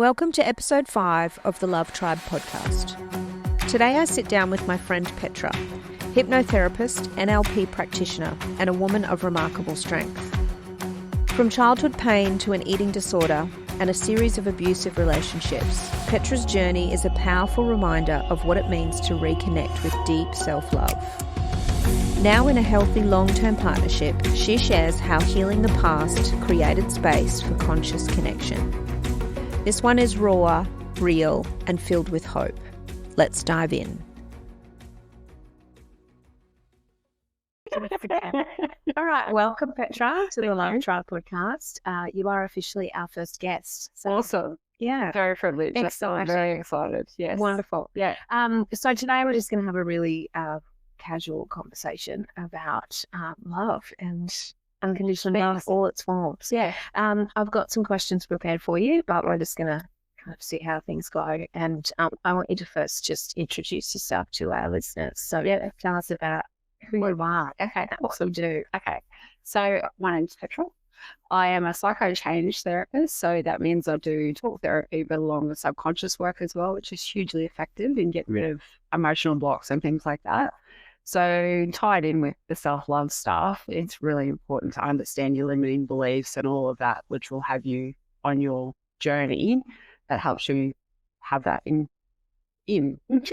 Welcome to episode 5 of the Love Tribe podcast. Today I sit down with my friend Petra, hypnotherapist, NLP practitioner, and a woman of remarkable strength. From childhood pain to an eating disorder and a series of abusive relationships, Petra's journey is a powerful reminder of what it means to reconnect with deep self-love. Now in a healthy long-term partnership, she shares how healing the past created space for conscious connection. This one is raw, real, and filled with hope. Let's dive in. All right, welcome Petra to the Love Tribe podcast. You are officially our first guest. So, awesome. Yeah. Very privileged. Excellent. Very excited. Yes. Wonderful. Yeah. So today we're just going to have a really casual conversation about love and unconditional love, all its forms. Yeah. I've got some questions prepared for you, but we're just going to kind of see how things go. And I want you to first just introduce yourself to our listeners. So tell us about who you are. Okay. What you do. Okay. So my name's Petra. I am a psycho-change therapist. So that means I do talk therapy, but along with subconscious work as well, which is hugely effective in getting rid of emotional blocks and things like that. So tied in with the self-love stuff, it's really important to understand your limiting beliefs and all of that, which will have you on your journey that helps you have that in. Helps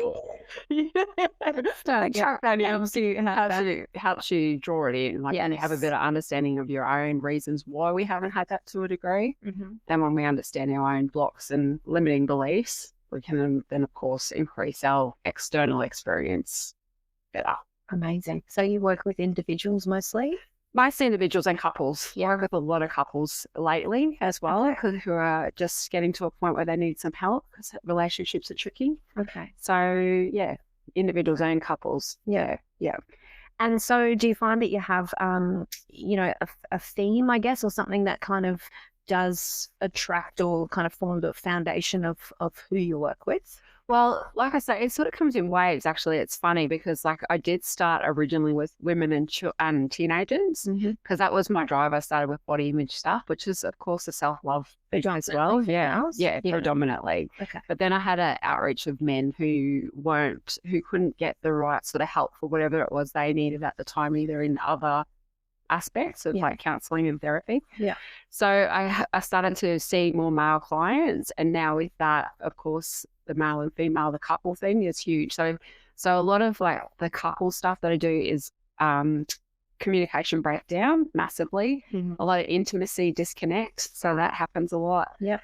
you draw it in, and have a better understanding of your own reasons why we haven't had that to a degree. Mm-hmm. Then when we understand our own blocks and limiting beliefs, we can then, of course, increase our external experience better. Amazing. So you work with individuals mostly? Mostly individuals and couples. Yeah, I work with a lot of couples lately as well, who are just getting to a point where they need some help because relationships are tricky. Okay. So, yeah, individuals and couples. Yeah. And so do you find that you have, a theme, I guess, or something that kind of does attract or kind of form the foundation of who you work with? Well, like I say, it sort of comes in waves, actually. It's funny because, I did start originally with women and teenagers because that was my drive. I started with body image stuff, which is, of course, a self-love thing as well. Yeah, predominantly. Okay. But then I had an outreach of men who couldn't get the right sort of help for whatever it was they needed at the time, either in other aspects of counseling and therapy. Yeah. So I started to see more male clients, and now with that, of course, the male and female, the couple thing is huge. So a lot of the couple stuff that I do is communication breakdown massively, a lot of intimacy disconnect. So that happens a lot. Yeah.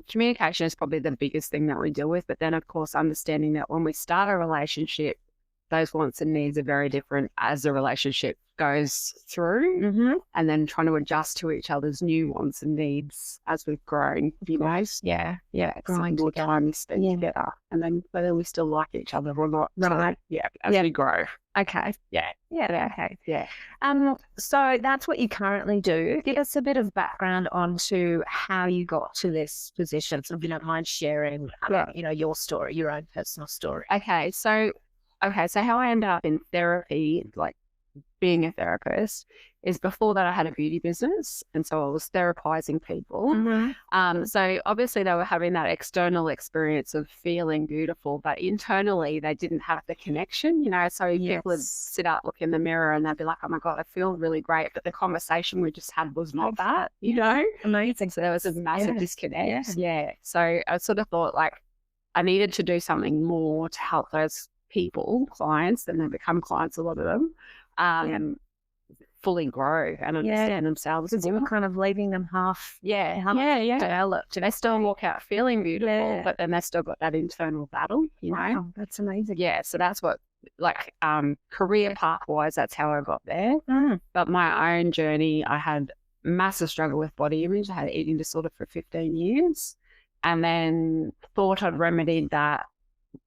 Communication is probably the biggest thing that we deal with, but then of course understanding that when we start a relationship, those wants and needs are very different as the relationship goes through, and then trying to adjust to each other's new wants and needs as we've grown. Yeah. Growing more time spent together, and then whether we still like each other or not. Right. As we grow. Okay. Yeah. Okay. Yeah. So that's what you currently do. Give us a bit of background onto how you got to this position. So if you don't mind sharing, your story, your own personal story. Okay. So how I ended up in therapy, being a therapist, is before that I had a beauty business, and so I was therapizing people. So obviously they were having that external experience of feeling beautiful, but internally they didn't have the connection, so people would sit up, look in the mirror, and they'd be like, oh my God, I feel really great, but the conversation we just had was not that, Amazing. So there was a massive disconnect. So I sort of thought I needed to do something more to help those people, clients, and they become clients, a lot of them, fully grow and understand themselves. Because you were kind of leaving them half developed. They still walk out feeling beautiful, but then they still got that internal battle, Wow, that's amazing. Yeah, so that's what, career path-wise, that's how I got there. But my own journey, I had massive struggle with body image. I had an eating disorder for 15 years, and then thought I'd remedied that,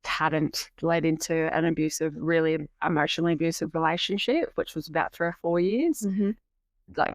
hadn't, led into an abusive, really emotionally abusive relationship, which was about 3 or 4 years,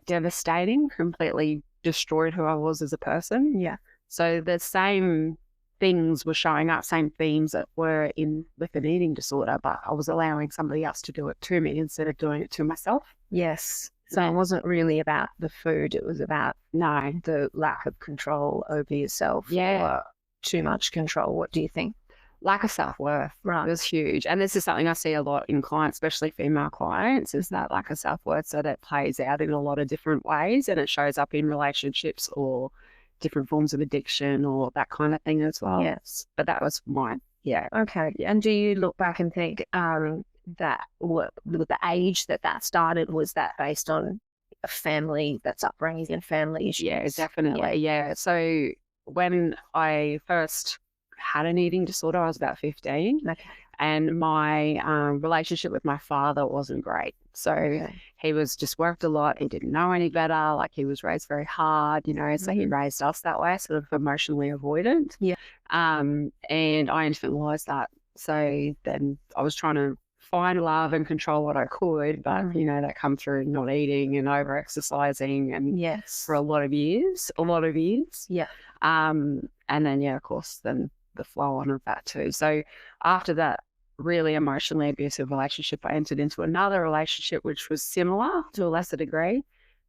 devastating, completely destroyed who I was as a person. Yeah. So the same things were showing up, same themes that were with an eating disorder, but I was allowing somebody else to do it to me instead of doing it to myself. Yes. So it wasn't really about the food. It was about No. the lack of control over yourself. Yeah. Or too much control. What do you think? Lack of self-worth. Right. It was huge. And this is something I see a lot in clients, especially female clients, is that lack of self-worth. So that plays out in a lot of different ways, and it shows up in relationships or different forms of addiction or that kind of thing as well. Yes. But that was mine. Yeah. Okay. And do you look back and think that the age that started, was that based on a family that's upbringing and family issues? Yeah, definitely. Yeah. So when I first had an eating disorder, I was about 15. Okay. And my relationship with my father wasn't great. So he was just worked a lot. He didn't know any better. Like, he was raised very hard, so he raised us that way, sort of emotionally avoidant. Yeah. And I internalized that. So then I was trying to find love and control what I could, but, that come through not eating and over exercising and Yes. for a lot of years. Yeah. And then, of course, then the flow on of that too. So after that really emotionally abusive relationship, I entered into another relationship which was similar to a lesser degree.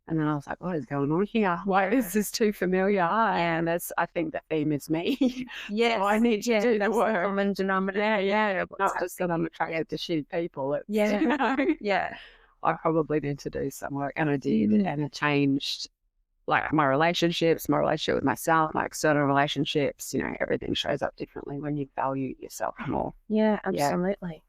And then I was like, what is going on here? Why is this too familiar? And I think the theme is me. Yes. So I need to do the work. Common denominator. Yeah. Not just that I'm attracted to shitty people. It's, Yeah. I probably need to do some work. And I did. And it changed, like, my relationships, my relationship with myself, my external relationships, everything shows up differently when you value yourself more. Yeah, absolutely.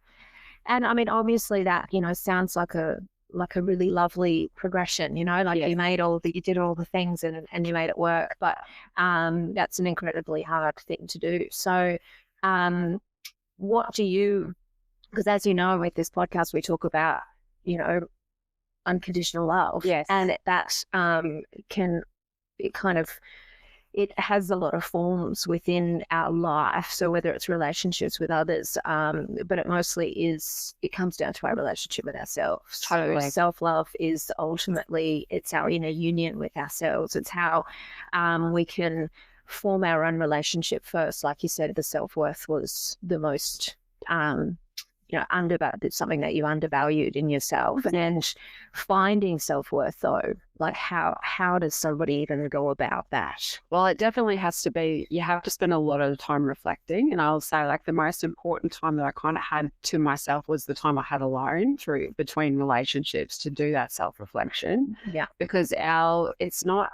Yeah. And I mean, obviously that, sounds like a really lovely progression, you did all the things and you made it work, but that's an incredibly hard thing to do. So what do you, because as you know, with this podcast, we talk about, unconditional love. Yes. And that it has a lot of forms within our life. So whether it's relationships with others, but it comes down to our relationship with ourselves. Totally. So self-love is ultimately, it's our inner union with ourselves. It's how we can form our own relationship first. Like you said, the self-worth was the most undervalued, something that you undervalued in yourself. And finding self-worth, though, like how does somebody even go about that? Well, it definitely has to be, you have to spend a lot of time reflecting. And I'll say, like, the most important time that I kind of had to myself was the time I had alone between relationships to do that self-reflection. Yeah. Because it's not,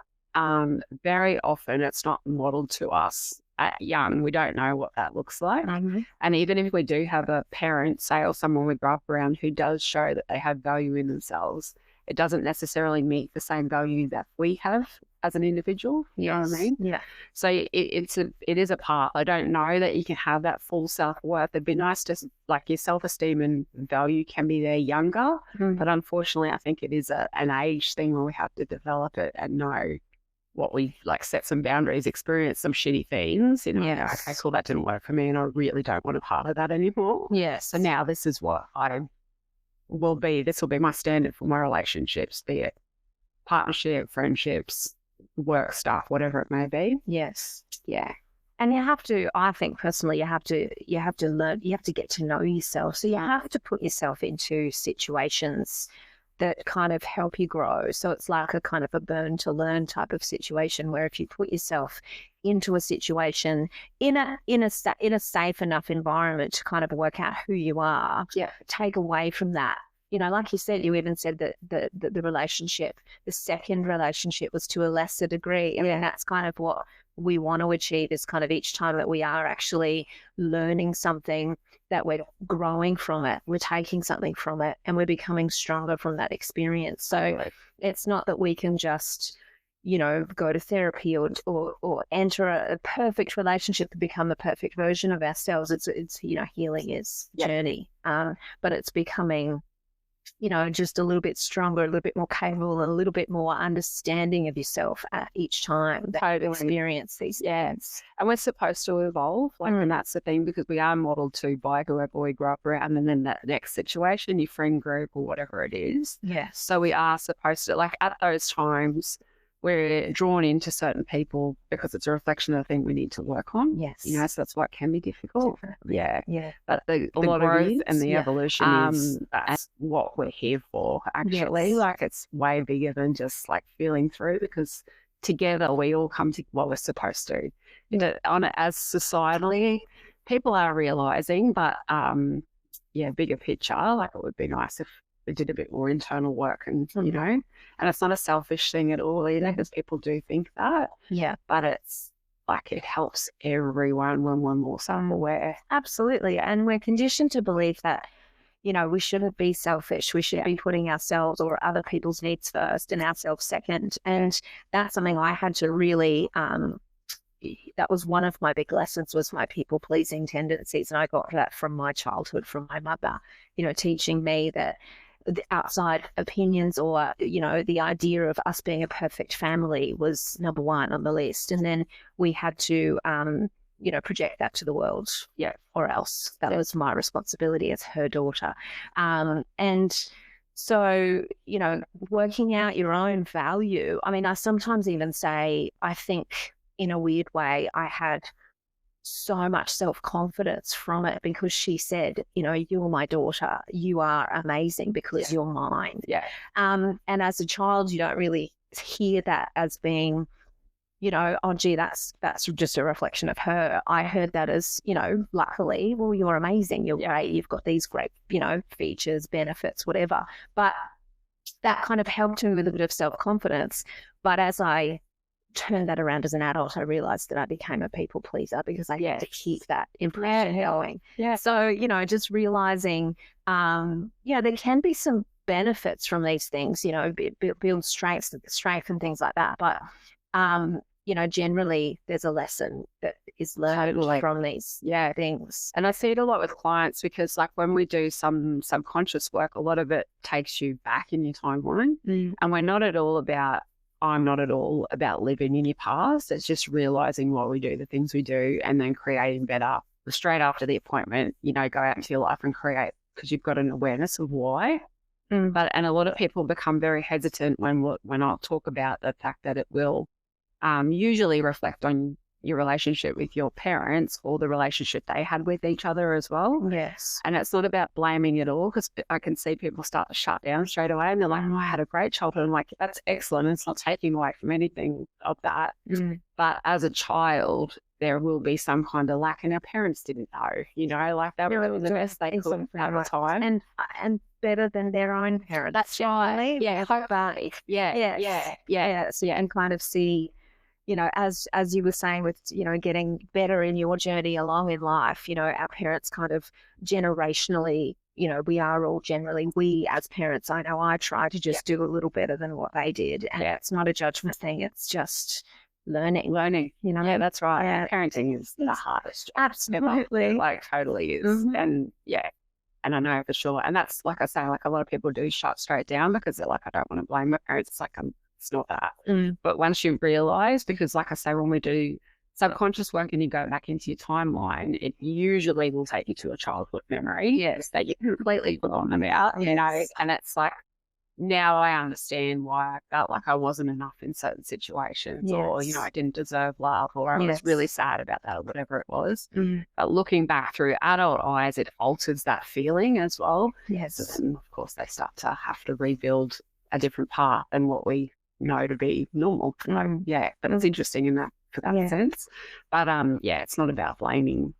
very often it's not modeled to us young. We don't know what that looks like. Mm-hmm. And even if we do have a parent, say, or someone we grew up around who does show that they have value in themselves, it doesn't necessarily meet the same value that we have as an individual. You know what I mean? Yeah. So it is a path. I don't know that you can have that full self-worth. It'd be nice to, like, your self-esteem and value can be there younger, but unfortunately I think it is an age thing where we have to develop it and know what we, like, set some boundaries, experience some shitty things, Yes. Okay, cool, that didn't work for me and I really don't want to part of that anymore. Yes. So now this is what this will be my standard for my relationships, be it partnership, friendships, work stuff, whatever it may be. Yes. Yeah. And you have to, I think personally, you have to learn, you have to get to know yourself. So you have to put yourself into situations that kind of help you grow. So it's like a kind of a burn to learn type of situation, where if you put yourself into a situation in a safe enough environment to kind of work out who you are, take away from that. Like you said, you even said that the relationship, the second relationship, was to a lesser degree. I mean, that's kind of what we want to achieve, is kind of each time that we are actually learning something, that we're growing from it, we're taking something from it, and we're becoming stronger from that experience. So it's not that we can just, go to therapy or enter a perfect relationship to become the perfect version of ourselves. It's healing is journey, but it's becoming, just a little bit stronger, a little bit more capable, and a little bit more understanding of yourself at each time that you experience these things. And we're supposed to evolve, and that's the thing, because we are modeled to by whoever we grew up around, and then that next situation, your friend group or whatever it is. Yes. So we are supposed to, like, at those times, we're drawn into certain people because it's a reflection of the thing we need to work on. Yes. You know, so that's why it can be difficult. Yeah. Yeah. But the lot of growth years, and the evolution is that's what we're here for, actually. Yes. Like, it's way bigger than just like feeling through, because together we all come to what we're supposed to. You know, as societally, people are realizing, but bigger picture, like it would be nice if we did a bit more internal work, and you know, and it's not a selfish thing at all either, because people do think that. Yeah. But it's like it helps everyone when we're more self-aware. Absolutely. And we're conditioned to believe that, you know, we shouldn't be selfish. We should be putting ourselves or other people's needs first and ourselves second. And that's something I had to really, that was one of my big lessons, was my people-pleasing tendencies. And I got that from my childhood, from my mother, you know, teaching me that the outside opinions, or, you know, the idea of us being a perfect family was number one on the list. And then we had to, you know, project that to the world, or else that was my responsibility as her daughter. And so, you know, working out your own value. I mean, I sometimes even say, I think in a weird way, I had so much self-confidence from it, because she said, you know, you're my daughter, you are amazing because you're mine. And as a child, you don't really hear that as being, you know, oh gee, that's just a reflection of her. I heard that as, you know, luckily, well, you're amazing, you're great, you've got these great, you know, features, benefits, whatever. But that kind of helped me with a bit of self-confidence. But as I turned that around as an adult, I realized that I became a people pleaser, because I had to keep that impression going. So, you know, just realizing, there can be some benefits from these things, you know, build strength and things like that. But, you know, generally there's a lesson that is learned from these things. And I see it a lot with clients, because like when we do some subconscious work, a lot of it takes you back in your timeline. And I'm not at all about living in your past. It's just realizing what we do, the things we do, and then creating better. Straight after the appointment, you know, go out into your life and create, because you've got an awareness of why. And a lot of people become very hesitant when I'll talk about the fact that it will usually reflect on your relationship with your parents, or the relationship they had with each other as well. Yes. And it's not about blaming it all, because I can see people start to shut down straight away, and they're like, oh, I had a great childhood. I'm like, that's excellent. It's not taking away from anything of that. But as a child, there will be some kind of lack, and our parents didn't know, you know, like they were doing the best they could at the time. And better than their own parents. That's right. Hopefully. And kind of see, you know, as you were saying, with, you know, getting better in your journey along in life, you know, our parents kind of generationally, you know, we as parents, I know I try to just do a little better than what they did. And it's not a judgment thing. It's just learning, you know. Yeah, that's right. Parenting is the hardest. Absolutely. Ever. Like totally is. And and I know for sure. And that's, like I say, like a lot of people do shut straight down, because they're like, I don't want to blame my parents. It's like, it's not that. But once you realize, because like I say, when we do subconscious work and you go back into your timeline, it usually will take you to a childhood memory that you completely forgotten about, you know. And it's like, now I understand why I felt like I wasn't enough in certain situations, or, you know, I didn't deserve love, or I was really sad about that, or whatever it was. But looking back through adult eyes, it alters that feeling as well. So then, of course, they start to have to rebuild a different path than what we know to be normal. But it's interesting in that, for that sense. But it's not about blaming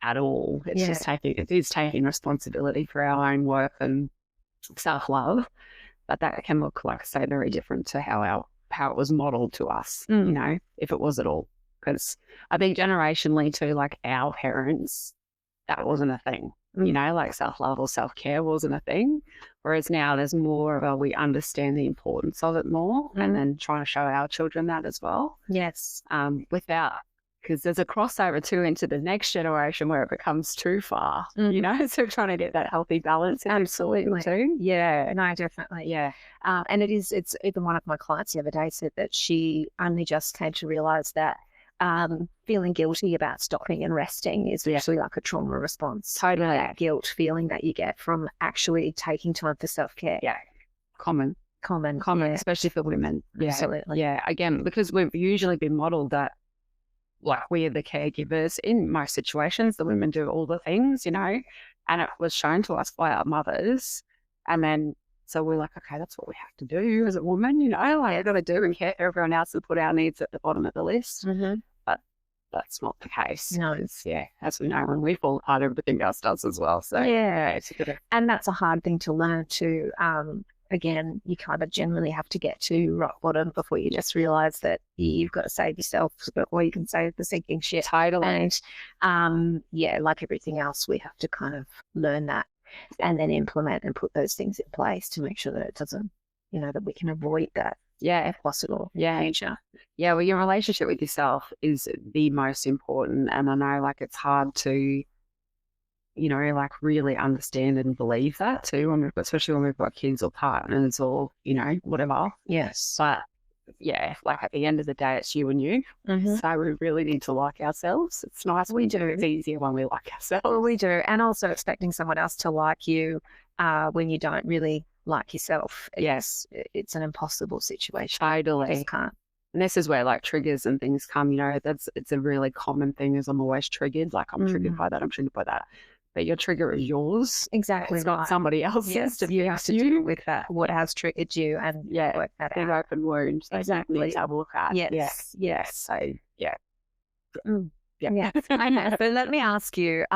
at all. It's just taking responsibility for our own work and self-love. But that can look, like I say, very different to how it was modeled to us, you know, if it was at all. Because I think generationally too, like our parents, that wasn't a thing. You know, like self-love or self-care wasn't a thing. Whereas now there's more of we understand the importance of it more, and then trying to show our children that as well. Because there's a crossover too into the next generation where it becomes too far, you know, so trying to get that healthy balance. Absolutely. Too. Yeah, no, definitely. And it's even one of my clients the other day said that she only just came to realize that feeling guilty about stopping and resting is actually like a trauma response. Totally. That guilt feeling that you get from actually taking time for self-care. Common. common, especially for women. Yeah. Absolutely. Yeah. Again, because we've usually been modeled that like we are the caregivers in most situations. The women do all the things, and it was shown to us by our mothers. And then, so we're like, okay, that's what we have to do as a woman, like I've got to do and care for everyone else and put our needs at the bottom of the list. Mm-hmm. But that's not the case. No. As we know, when we fall apart, everything else does as well. So and that's a hard thing to learn too. Again, you kind of generally have to get to rock bottom before you just realize that you've got to save yourself before you can save the sinking ship. Totally. And like everything else, we have to kind of learn that and then implement and put those things in place to make sure that it doesn't, that we can avoid that. Yeah, if possible. Nature. Yeah, well, your relationship with yourself is the most important. And I know like it's hard to, like really understand and believe that too, especially when we've got kids or partners or, whatever. Yes. But yeah, like at the end of the day, it's you and you. Mm-hmm. So we really need to like ourselves. It's nice. We do. It's easier when we like ourselves. Well, we do. And also expecting someone else to like you when you don't really like yourself. Yes. It's an impossible situation. Totally. You just can't. And this is where like triggers and things come, it's a really common thing is I'm always triggered. Like I'm triggered by that. I'm triggered by that. But your trigger is yours. Exactly. It's not somebody else's. Yes, you have to deal with that. What has triggered you and work that out. An open wound. Exactly. To have a look at. Yes. So, yeah. Yeah. I know. So let me ask you,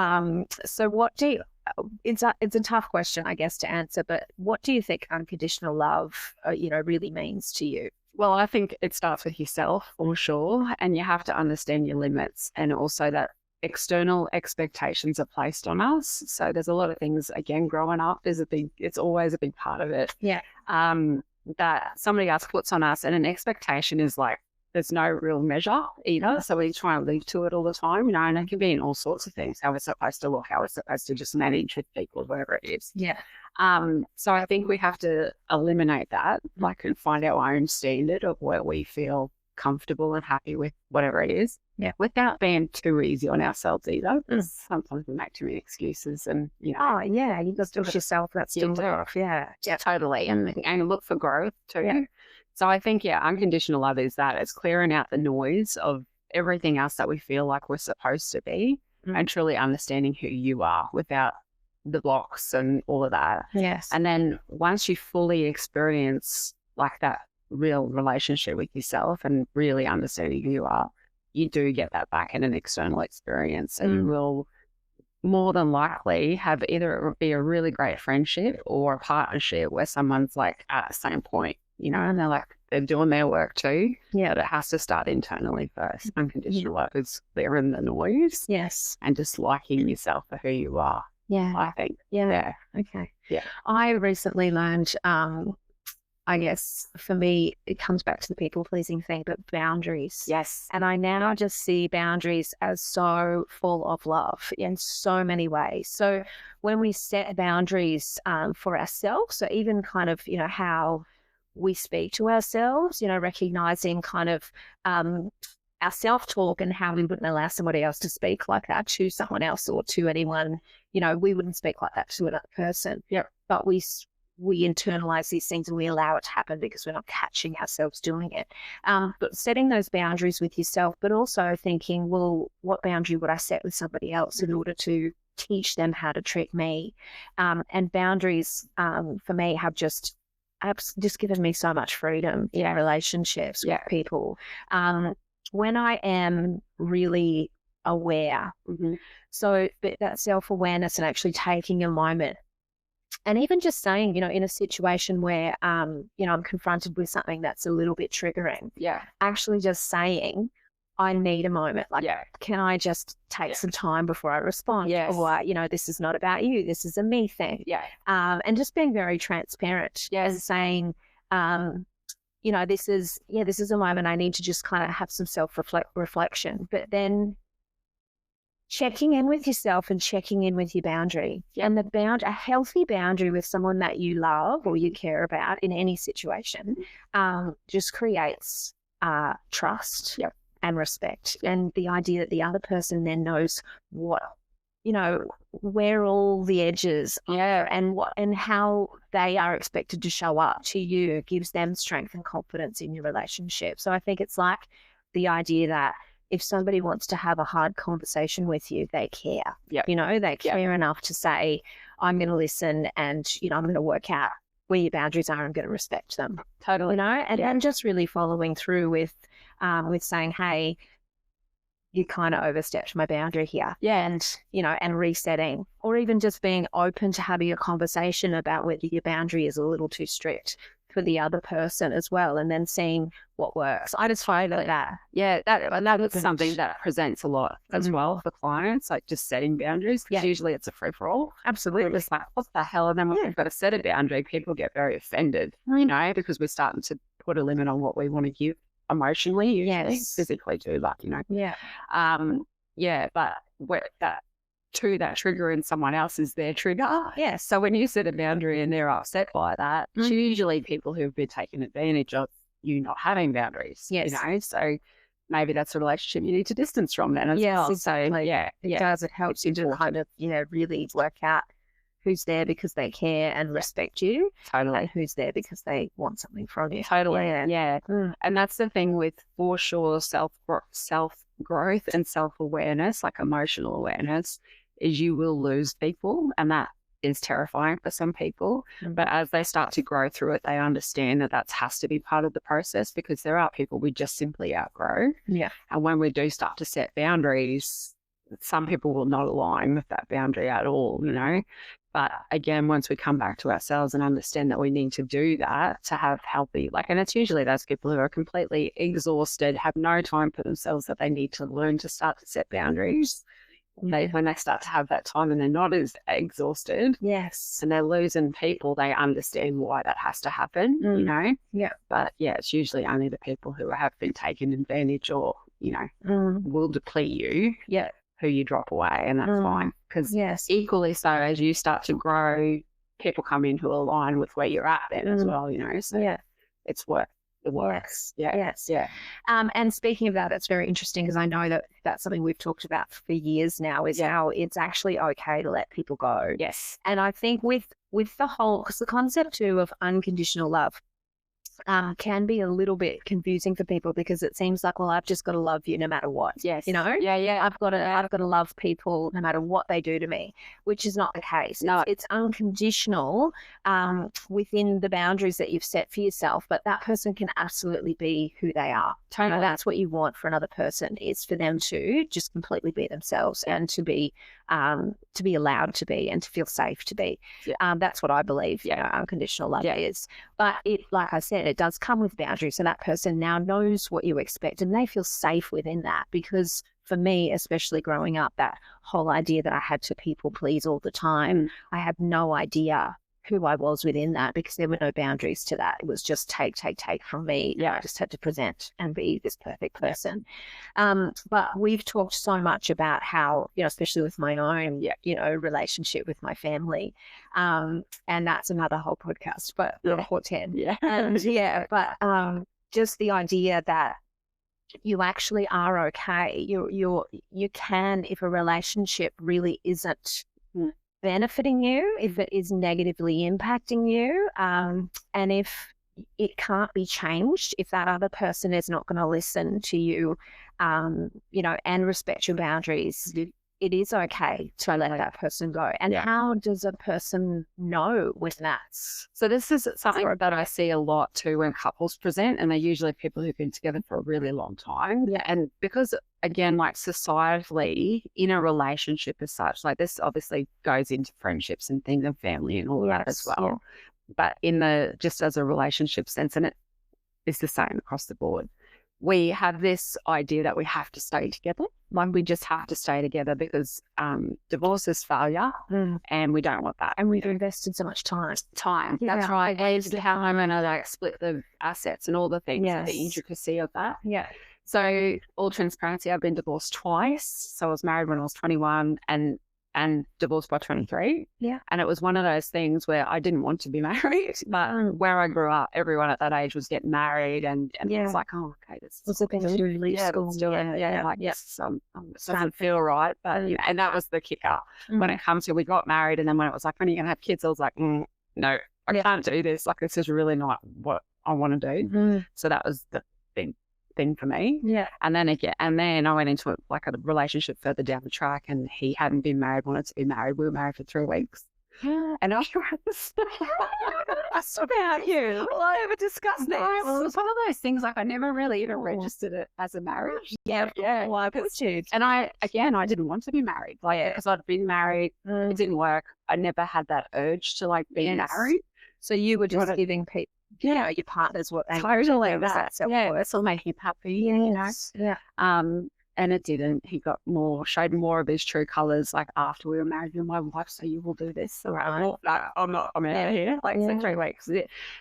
so what do you, it's a tough question, I guess, to answer, but what do you think unconditional love, really means to you? Well, I think it starts with yourself for sure. And you have to understand your limits and also that external expectations are placed on us. So there's a lot of things, again, growing up it's always a big part of it. Yeah. That somebody else puts on us, and an expectation is like, there's no real measure either. So we try and live to it all the time, and it can be in all sorts of things, how we're supposed to look, how we're supposed to just manage with people, whatever it is. Yeah. So I think we have to eliminate that, and find our own standard of where we feel comfortable and happy with whatever it is. Yeah. Without being too easy on ourselves either. Sometimes we make too many excuses and, Oh, yeah. You got to push yourself. That's still tough. Yeah. Totally. And look for growth too. Yeah. So I think, unconditional love is that. It's clearing out the noise of everything else that we feel like we're supposed to be and truly understanding who you are without the blocks and all of that. Yes. And then once you fully experience like that real relationship with yourself and really understanding who you are, you do get that back in an external experience and you will more than likely have either be a really great friendship or a partnership where someone's like at the same point, and they're doing their work too. Yeah. But it has to start internally first. Unconditional love is clearing the noise. Yes. And just liking yourself for who you are. Yeah. I think. Yeah. Okay. Yeah. I recently learned, I guess for me, it comes back to the people-pleasing thing, but boundaries. Yes. And I now just see boundaries as so full of love in so many ways. So when we set boundaries for ourselves, so even kind of, how we speak to ourselves, recognizing kind of our self-talk and how we wouldn't allow somebody else to speak like that to someone else or to anyone, we wouldn't speak like that to another person. Yeah. But we internalize these things and we allow it to happen because we're not catching ourselves doing it. But setting those boundaries with yourself, but also thinking, well, what boundary would I set with somebody else in order to teach them how to treat me? And boundaries for me have just given me so much freedom in relationships with people. When I am really aware, so that self-awareness and actually taking a moment. And even just saying, in a situation where, I'm confronted with something that's a little bit triggering. Yeah. Actually just saying, I need a moment. Can I just take some time before I respond? Yes. Or, this is not about you. This is a me thing. Yeah. And just being very transparent. Yes. Saying, this is a moment I need to just kind of have some self-reflection. But then checking in with yourself and checking in with your boundary. And a healthy boundary with someone that you love or you care about in any situation just creates trust and respect. And the idea that the other person then knows what where all the edges are and how they are expected to show up to you gives them strength and confidence in your relationship. So I think it's like the idea that if somebody wants to have a hard conversation with you, they care. Yeah. They care enough to say, I'm going to listen and, I'm going to work out where your boundaries are. I'm going to respect them. Totally. And just really following through with saying, hey, you kind of overstepped my boundary here. Yeah. And resetting, or even just being open to having a conversation about whether your boundary is a little too strict for the other person as well, and then seeing what works. I just find that. Yeah, that's something that presents a lot as well for clients, like just setting boundaries. Because usually it's a free-for-all. Absolutely. It's like, what the hell? And then when we've got to set a boundary, people get very offended, because we're starting to put a limit on what we want to give emotionally, usually, physically too, like, but that trigger in someone else is their trigger. Yes. So when you set a boundary and they're upset by that, it's usually people who've been taken advantage of you not having boundaries. Yes. So maybe that's a relationship you need to distance from then as well. Exactly. So it does. It helps you to kind of, really work out who's there because they care and respect you. Totally. And who's there because they want something from you. Totally. Yeah. And that's the thing with, for sure, self-growth and self-awareness, like emotional awareness, is you will lose people, and that is terrifying for some people. But as they start to grow through it, they understand that has to be part of the process, because there are people we just simply outgrow. Yeah. And when we do start to set boundaries, some people will not align with that boundary at all, But again, once we come back to ourselves and understand that we need to do that to have healthy, and it's usually those people who are completely exhausted, have no time for themselves, that they need to learn to start to set boundaries. When they start to have that time and they're not as exhausted, and they're losing people, they understand why that has to happen, Yeah. But it's usually only the people who have been taken advantage or, will deplete you, who you drop away, and that's fine. Because equally so, as you start to grow, people come in who align with where you're at then as well, So it's work. It works. Yes. And speaking of that, it's very interesting, because I know that that's something we've talked about for years now, is how it's actually okay to let people go. Yes. And I think with the whole, because the concept too of unconditional love can be a little bit confusing for people, because it seems like, well, I've just got to love you no matter what. Yes. I've got to love people no matter what they do to me, which is not the case. No, it's unconditional within the boundaries that you've set for yourself, but that person can absolutely be who they are. Totally. That's what you want for another person, is for them to just completely be themselves and to be allowed to be and to feel safe to be. That's what I believe unconditional love is. But it, like I said, it does come with boundaries, so that person now knows what you expect and they feel safe within that. Because for me, especially growing up, that whole idea that I had to people please all the time, I had no idea who I was within that, because there were no boundaries to that. It was just take from me. I just had to present and be this perfect person. But we've talked so much about how, especially with my own, relationship with my family. And that's another whole podcast, but or 10. But just the idea that you actually are okay. You can, if a relationship really isn't benefiting you, if it is negatively impacting you, and if it can't be changed, if that other person is not going to listen to you, and respect your boundaries, it is okay to let that person go. And how does a person know when that's? So this is something that I see a lot too when couples present, and they're usually people who've been together for a really long time. And because, again, like societally, in a relationship as such, like this obviously goes into friendships and things and family and all that as well. But just as a relationship sense, and it is the same across the board, we have this idea that we have to stay together. Like we just have to stay together because divorce is failure, and we don't want that. And we've invested so much time. That's right. And how I'm going to split the assets and all the things, the intricacy of that. So all transparency, I've been divorced twice. So I was married when I was 21, and and divorced by 23. Yeah. And it was one of those things where I didn't want to be married, but where I grew up, everyone at that age was getting married, and it was like, oh, okay, this was looking to leave school. let's do it. It doesn't feel right, but and that was the kicker when it comes to we got married, and then when it was like, when are you gonna have kids? I was like, no, I can't do this. Like, this is really not what I want to do. So that was the thing for me. Yeah. And then I went into like a relationship further down the track, and he hadn't been married, wanted to be married. We were married for 3 weeks. And I was about you. Well, I ever discussed this. Well, it was one of those things, like I never really even registered it as a marriage. Yeah. Well, I would too. And I didn't want to be married, like, because I'd been married, it didn't work. I never had that urge to like be married. So you were just giving people, your partners what they totally that. Yeah, it's all made him happy, you know. Yeah. And it didn't. He showed more of his true colours like after we were married. And my wife, so you will do this. So I'm out of here. Like, for 3 weeks.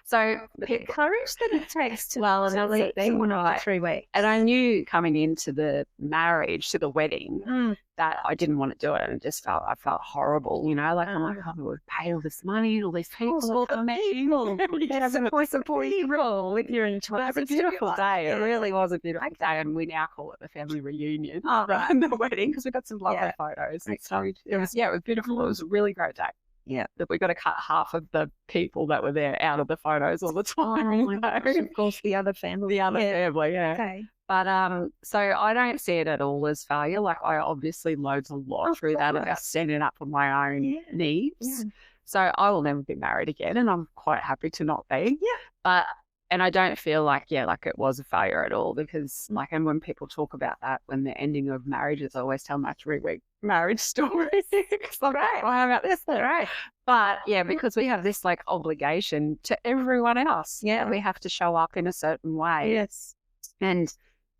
So the courage that it takes to for 3 weeks. And I knew coming into the marriage, to the wedding, that I didn't want to do it, and I felt horrible, you know, like, oh my God, we pay all this money, all these people for me. That's a voice of people with your entire. It was a beautiful day. It really was a beautiful day, and we now call it the family reunion, and the wedding, because we got some lovely photos. So it was beautiful. It was a really great day. Yeah, that we got to cut half of the people that were there out of the photos all the time. Of course, the other family. Okay. But so I don't see it at all as failure. Like, I obviously learned a lot through that about standing up for my own needs. Yeah. So I will never be married again, and I'm quite happy to not be. Yeah. And I don't feel like it was a failure at all, because like, and when people talk about that, when the ending of marriages, I always tell my 3-week marriage story. I'm right. Well, how about this? Right. But because we have this like obligation to everyone else. Yeah. We have to show up in a certain way. Yes. And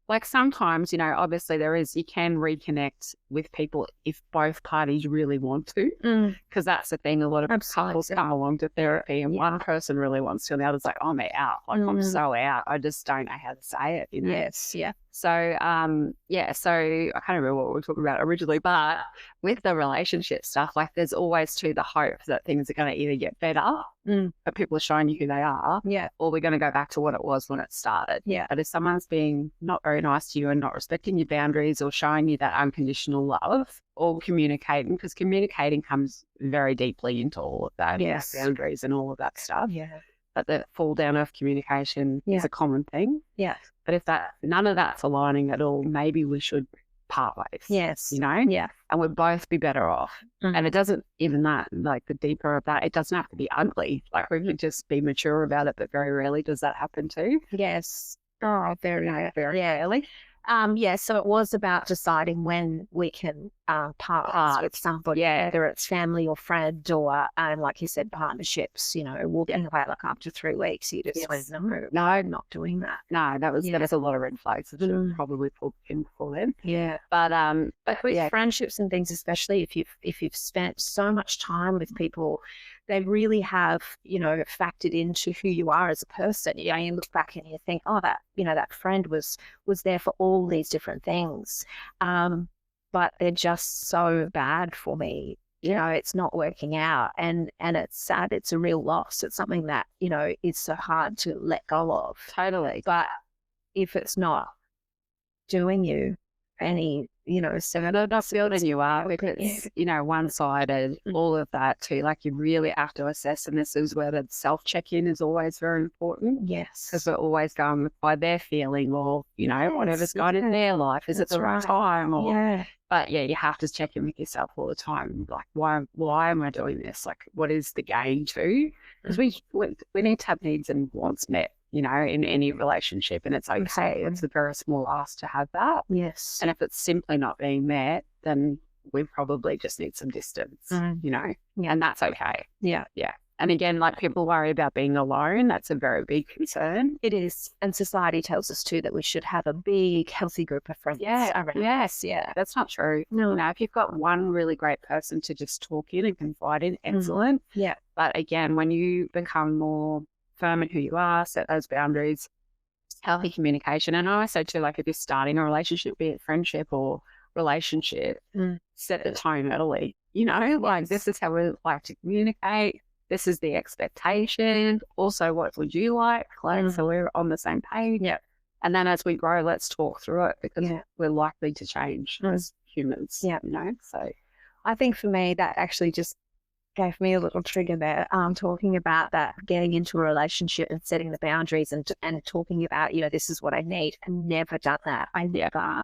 like, sometimes, obviously you can reconnect with people if both parties really want to, because that's the thing. A lot of couples come along to therapy, and one person really wants to, and the other's like, oh, I'm out. Like, I'm so out. I just don't know how to say it. You know? Yes. Yeah. So, so I can't remember what we were talking about originally, but with the relationship stuff, like, there's always the hope that things are going to either get better, but people are showing you who they are, or we're going to go back to what it was when it started. Yeah. But if someone's being not very nice to you and not respecting your boundaries, or showing you that unconditional love, or communicating, because communicating comes very deeply into all of that, boundaries and all of that stuff. Yeah. But the fall down of communication is a common thing. Yeah. But if none of that's aligning at all, maybe we should part ways. Yes. Yeah. And we'd both be better off. And it doesn't even like the deeper of that, it doesn't have to be ugly. Like, we could just be mature about it, but very rarely does that happen too. Yes. Oh, very rarely. So it was about deciding when we can part with somebody, whether it's family or friend, or like you said, partnerships. We'll get away like after 3 weeks. You just went, no, I'm not doing that. No, that was a lot of red flags. I should have probably pulled in before then. Yeah, but with friendships and things, especially if you've spent so much time with people, they really have, factored into who you are as a person. You look back and you think, oh, that friend was there for all these different things. But they're just so bad for me. It's not working out, and it's sad. It's a real loss. It's something that, is so hard to let go of. Totally. But if it's not doing you any, so not building you up, if it's, one-sided, all of that too, like, you really have to assess, and this is where the self-check-in is always very important. Yes. Because we're always going by their feeling, or, whatever's going in their life. Is it the right time? Or, but you have to check in with yourself all the time. Like, why am I doing this? Like, what is the gain to? Because we need to have needs and wants met, in any relationship, and it's okay. Exactly. It's a very small ask to have that. Yes. And if it's simply not being met, then we probably just need some distance, and that's okay. Yeah. Yeah. And again, like, people worry about being alone. That's a very big concern. It is. And society tells us too that we should have a big, healthy group of friends. Yes. Yeah. That's not true. No. If you've got one really great person to just talk in and confide in, excellent. Yeah. But again, when you become more firm in who you are, set those boundaries, healthy communication. And I always say too, like, if you're starting a relationship, be it friendship or relationship, set the tone early. like this is how we like to communicate. This is the expectation. Also, what would you like? So we're on the same page. Yeah. And then as we grow, let's talk through it because we're likely to change as humans. Yeah. So I think for me, that actually just gave me a little trigger there, talking about that, getting into a relationship and setting the boundaries and talking about, this is what I need. I've never done that. I never.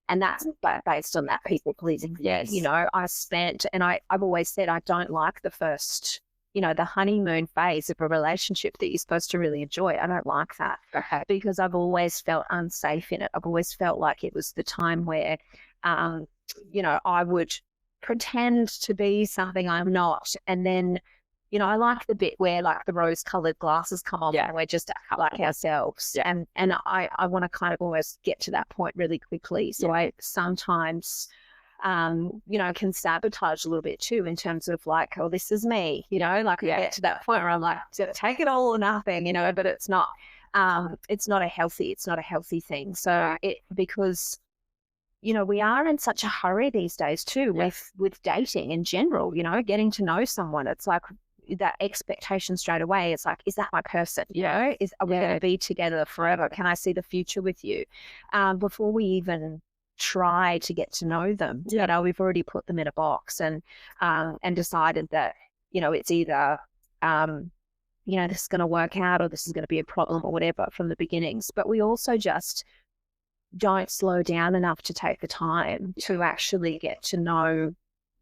And that's based on that people pleasing. Yes. I spent, and I've always said I don't like the first, the honeymoon phase of a relationship that you're supposed to really enjoy. I don't like that because I've always felt unsafe in it. I've always felt like it was the time where, I would pretend to be something I'm not. And then, I like the bit where like the rose-colored glasses come off and we're just like ourselves. Yeah. And I want to kind of always get to that point really quickly. So I sometimes, can sabotage a little bit too in terms of like, oh, this is me, I get to that point where I'm like, take it all or nothing, but it's not a healthy thing. So because we are in such a hurry these days too with dating in general, getting to know someone. It's like that expectation straight away. It's like, is that my person? Are we going to be together forever? Can I see the future with you? Before we even try to get to know them, we've already put them in a box and decided that, it's either, this is going to work out or this is going to be a problem or whatever from the beginnings. But we also just don't slow down enough to take the time to actually get to know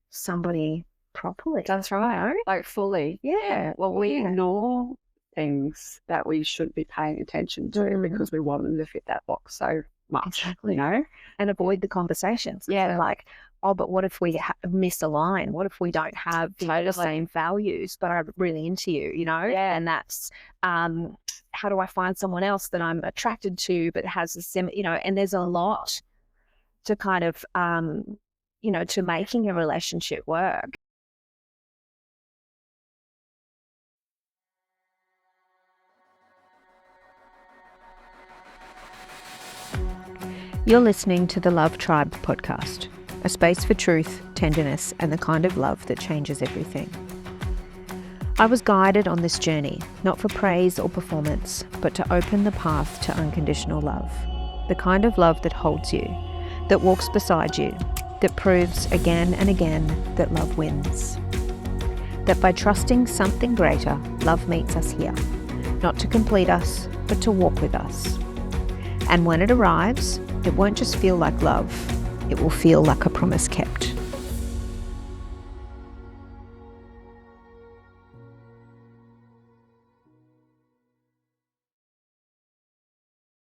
somebody properly. That's right. Like fully. Yeah. Well, we ignore things that we should be paying attention to because we want them to fit that box so much. Exactly. And avoid the conversations. Yeah. Like, oh, but what if we misalign? What if we don't have the same values, but I'm really into you, Yeah. And that's, how do I find someone else that I'm attracted to, but has a and there's a lot to kind of, to making a relationship work. You're listening to the Love Tribe podcast, a space for truth, tenderness, and the kind of love that changes everything. I was guided on this journey, not for praise or performance, but to open the path to unconditional love. The kind of love that holds you, that walks beside you, that proves again and again that love wins. That by trusting something greater, love meets us here, not to complete us, but to walk with us. And when it arrives, it won't just feel like love, it will feel like a promise kept.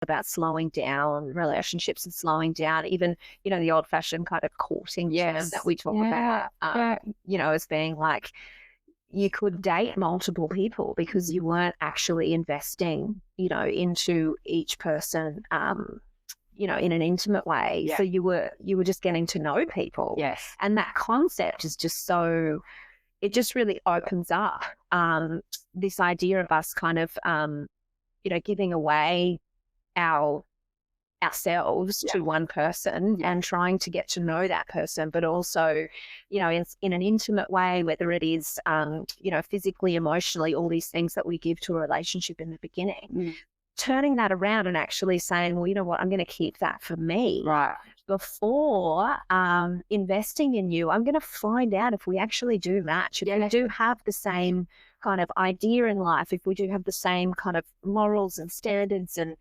About slowing down relationships and slowing down, even, the old fashioned kind of courting term that we talk about, as being like, you could date multiple people because you weren't actually investing, into each person, in an intimate way. Yeah. So you were just getting to know people. Yes. And that concept is just so, it just really opens up this idea of us kind of, giving away ourselves to one person and trying to get to know that person, but also, in an intimate way, whether it is, physically, emotionally, all these things that we give to a relationship in the beginning, turning that around and actually saying, well, you know what, I'm going to keep that for me. Right. Before investing in you, I'm going to find out if we actually do match, if we do have the same kind of idea in life, if we do have the same kind of morals and standards and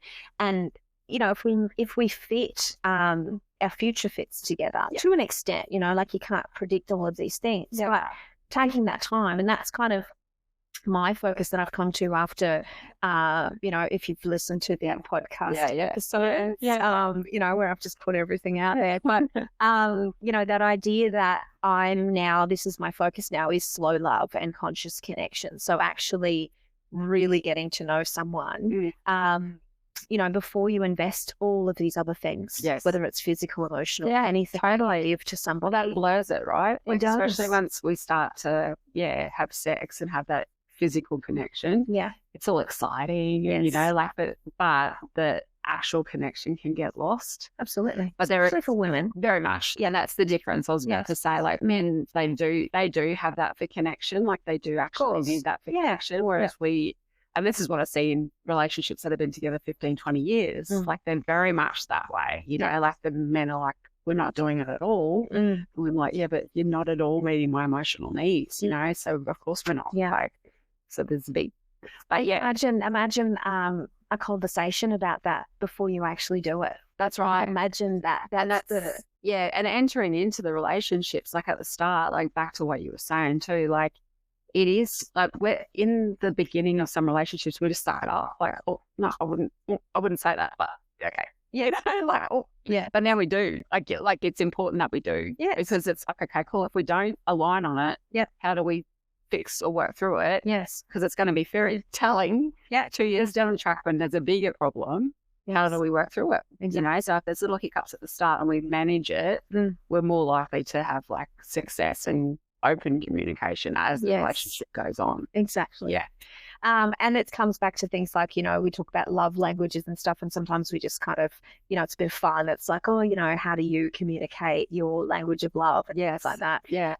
if we fit, our future fits together to an extent, like you can't predict all of these things, but taking that time, and that's kind of my focus that I've come to after, if you've listened to the podcast episodes, where I've just put everything out there. But, that idea that this is my focus now is slow love and conscious connection. So actually really getting to know someone, before you invest all of these other things, whether it's physical, emotional, anything, totally give to someone. Well, that blurs it, right? It does. Especially once we start to, have sex and have that physical connection. Yeah. It's all exciting, but that actual connection can get lost. Absolutely. But there Especially is for women. very much. Yeah, that's the difference. I was about to say, like, men, they do have that for connection. Like, they do actually need that for connection. Whereas we, and this is what I see in relationships that have been together 15, 20 years, like, they're very much that way. You know, like, the men are like, we're not doing it at all. And we're like, yeah, but you're not at all meeting my emotional needs, you know? So, of course, we're not. Yeah. Like, so there's a big, but yeah. Imagine a conversation about that before you actually do it. That's right. Imagine that. That's the... Yeah, and entering into the relationships, like at the start, like back to what you were saying too, like it is like we're in the beginning of some relationships, we just start off like, oh no, I wouldn't say that, but okay. Yeah, like, oh yeah. But now we do. Like it's important that we do. Yeah. Because it's like, okay, cool. If we don't align on it, how do we fix or work through it? Yes. Because it's going to be very telling. Yeah. 2 years down the track when there's a bigger problem. How do we work through it? Exactly. You know, so if there's little hiccups at the start and we manage it, we're more likely to have like success and open communication as the relationship goes on. Exactly. Yeah. And it comes back to things like, you know, we talk about love languages and stuff, and sometimes we just kind of, you know, it's a bit fun. It's like, oh, you know, how do you communicate your language of love and things like that. Yeah.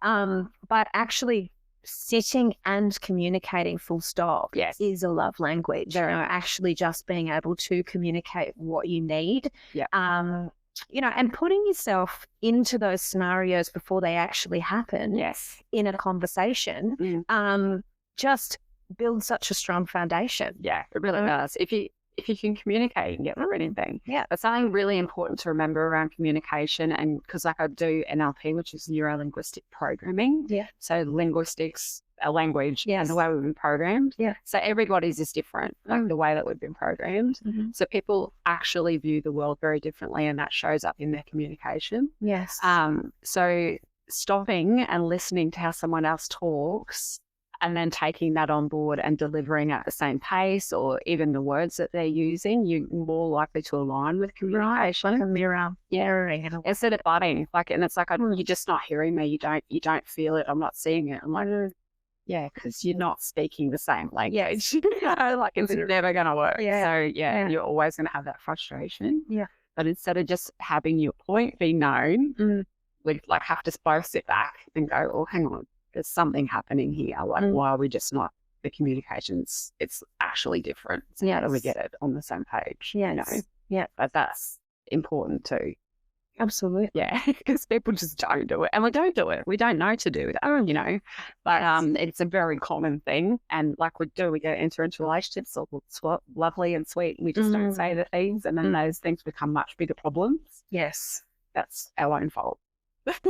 But actually sitting and communicating full stop is a love language. You know, actually just being able to communicate what you need. Yeah. You know, and putting yourself into those scenarios before they actually happen in a conversation, just build such a strong foundation. Yeah, it really does. If you can communicate and get through anything. Yeah. But something really important to remember around communication, and because like I do NLP, which is neuro-linguistic programming. Yeah. So linguistics, a language, and the way we've been programmed. Yeah. So everybody's is different, like the way that we've been programmed. So people actually view the world very differently, and that shows up in their communication. Yes. So stopping and listening to how someone else talks, and then taking that on board and delivering at the same pace, or even the words that they're using, you're more likely to align with communication. Like a mirror. Yeah. Instead of butting, like, and it's like, you're just not hearing me. You don't feel it. I'm not seeing it. I'm like, yeah, because you're not speaking the same language. Yeah, like it's never going to work. Yeah. So you're always going to have that frustration. Yeah. But instead of just having your point be known, we like have to both sit back and go, oh, hang on. There's something happening here. Like, why are we just not, the communications, it's actually different. So how do we get it on the same page? Yeah. You know? Yeah. But that's important too. Absolutely. Yeah. Because people just don't do it. And we don't do it. We don't know to do it. Oh, you know, but it's a very common thing. And like we get enter into relationships, so it's lovely and sweet. And we just don't say the things. And then those things become much bigger problems. Yes. That's our own fault.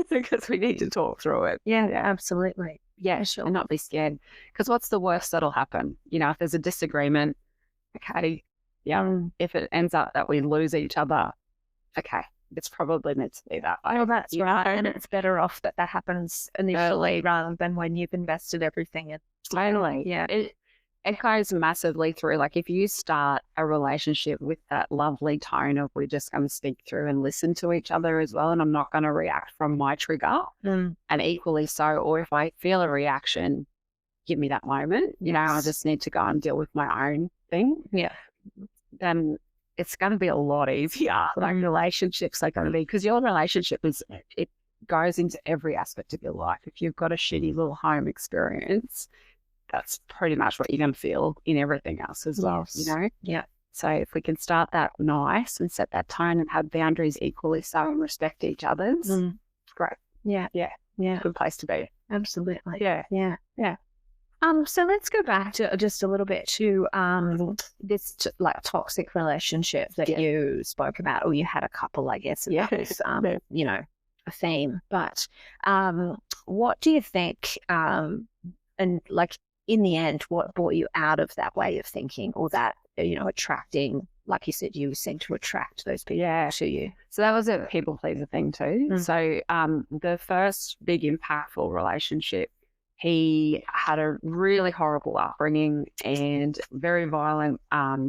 Because we need to talk through it. Yeah, absolutely. Yeah, sure. And not be scared. Because what's the worst that'll happen? You know, if there's a disagreement, okay, if it ends up that we lose each other, okay, it's probably meant to be that way. Oh, that's right. And it's better off that happens initially rather than when you've invested everything in. Totally. Yeah. It goes massively through, like if you start a relationship with that lovely tone of we're just going to speak through and listen to each other as well, and I'm not going to react from my trigger, and equally so, or if I feel a reaction, give me that moment, you know, I just need to go and deal with my own thing. Yeah. Then it's going to be a lot easier. Like relationships are going to be, because your relationship it goes into every aspect of your life. If you've got a shitty little home experience, that's pretty much what you're going to feel in everything else as well, you know? Yeah. So if we can start that nice and set that tone and have boundaries equally so and respect each other's, great. Yeah. Yeah. Yeah. Good place to be. Absolutely. Yeah. Yeah. Yeah. So let's go back to just a little bit to this like toxic relationship that you spoke about, or you had a couple, I guess. Yeah. You know, a theme. But what do you think, and like, in the end, what brought you out of that way of thinking, or that, you know, attracting, like you said, you seem to attract those people to you? So that was a people pleaser thing too. So the first big impactful relationship, he had a really horrible upbringing and very violent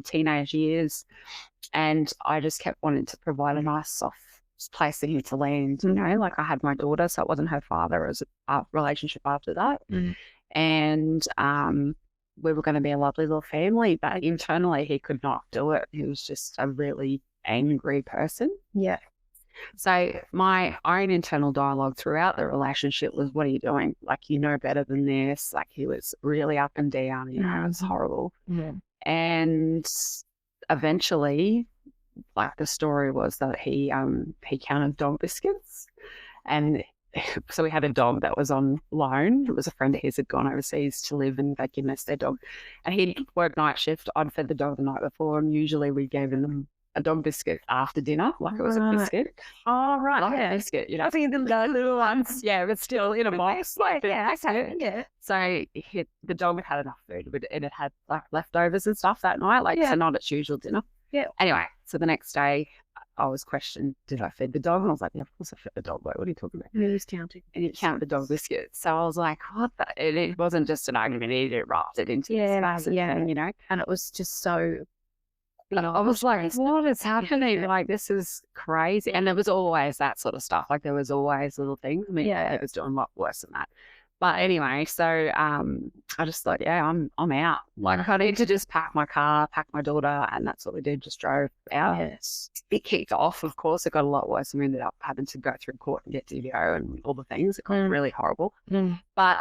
teenage years. And I just kept wanting to provide a nice soft place for him to land, you know, like I had my daughter, so it wasn't her father. It was a relationship after that. And we were going to be a lovely little family, but internally he could not do it. He was just a really angry person. Yeah. So my own internal dialogue throughout the relationship was, what are you doing? Like, you know better than this. Like, he was really up and down. You know, it was horrible. Mm. And eventually, like, the story was that he counted dog biscuits. And so we had a dog that was on loan. It was a friend of his had gone overseas to live, and they'd given us their dog. And he'd worked night shift. I'd fed the dog the night before, and usually we gave him a dog biscuit after dinner, like it was a biscuit. Oh, right. Like a biscuit, you know. I think the little ones, yeah, but still in a box. Like, yeah, okay, yeah. So the dog had enough food, and it had like leftovers and stuff that night, like, so not its usual dinner. Yeah. Anyway, so the next day I was questioned, did I feed the dog? And I was like, yeah, of course I fed the dog. Like, what are you talking about? And he was counting. And he counted the dog biscuits. So I was like, what the? And it wasn't just an argument, it erupted into this massive thing, you know. And it was just so... And I was like, what is happening? Like, this is crazy. And there was always that sort of stuff. Like, there was always little things. I mean, it was doing a lot worse than that. But anyway, so I just thought, yeah, I'm out. Like, I need to just pack my car, pack my daughter, and that's what we did. Just drove out. Yes. It kicked off, of course. It got a lot worse, and we ended up having to go through court and get DVO and all the things. It got really horrible. But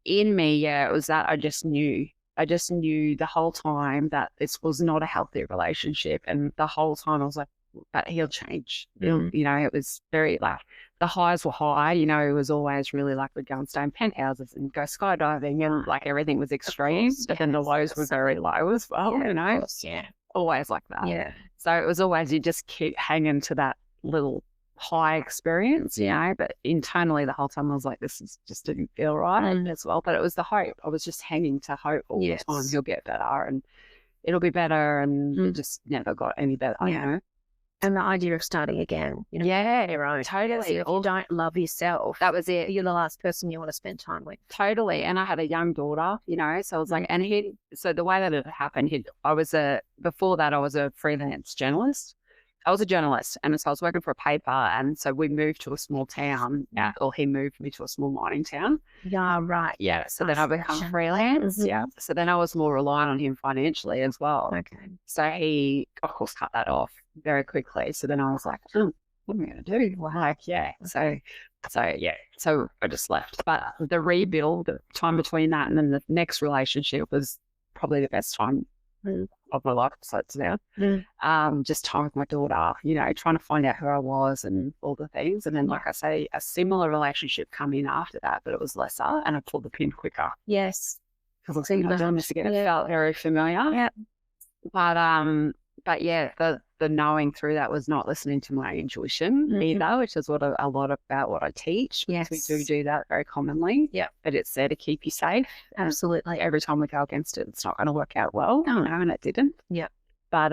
in me, it was that I just knew the whole time that this was not a healthy relationship. And the whole time I was like, but he'll change. You know, it was very like, the highs were high, you know, it was always really like, we'd go and stay in penthouses and go skydiving, and like everything was extreme. But then the lows were very low as well, you know. Always like that. Yeah. So it was always, you just keep hanging to that little high experience, you know, but internally the whole time I was like, just didn't feel right as well. But it was the hope. I was just hanging to hope all the time. He'll get better and it'll be better, and it just never got any better, you know. And the idea of starting again, you know, your own. Totally. If you don't love yourself, that was it. You're the last person you want to spend time with. Totally. And I had a young daughter, you know, so I was like, and so the way that it happened, before that I was a freelance journalist. I was a journalist, and so I was working for a paper, and so we moved to a small town, or he moved me to a small mining town. Yeah, right. Yeah, so then I became freelance. Yeah, so then I was more reliant on him financially as well. Okay. So he, of course, cut that off very quickly. So then I was like, what am I going to do? Like, yeah. So I just left. But the rebuild, the time between that and then the next relationship was probably the best time of my life besides now. Just time with my daughter, you know, trying to find out who I was and all the things. And then, like I say, a similar relationship come in after that, but it was lesser, and I pulled the pin quicker. Yes. Because I was like, doing this again. It felt very familiar. Yeah. But yeah, the knowing through that was not listening to my intuition either, which is what a lot about what I teach. Yes. We do that very commonly. Yeah. But it's there to keep you safe. Absolutely. Every time we go against it, it's not going to work out well. No, and it didn't. Yeah. But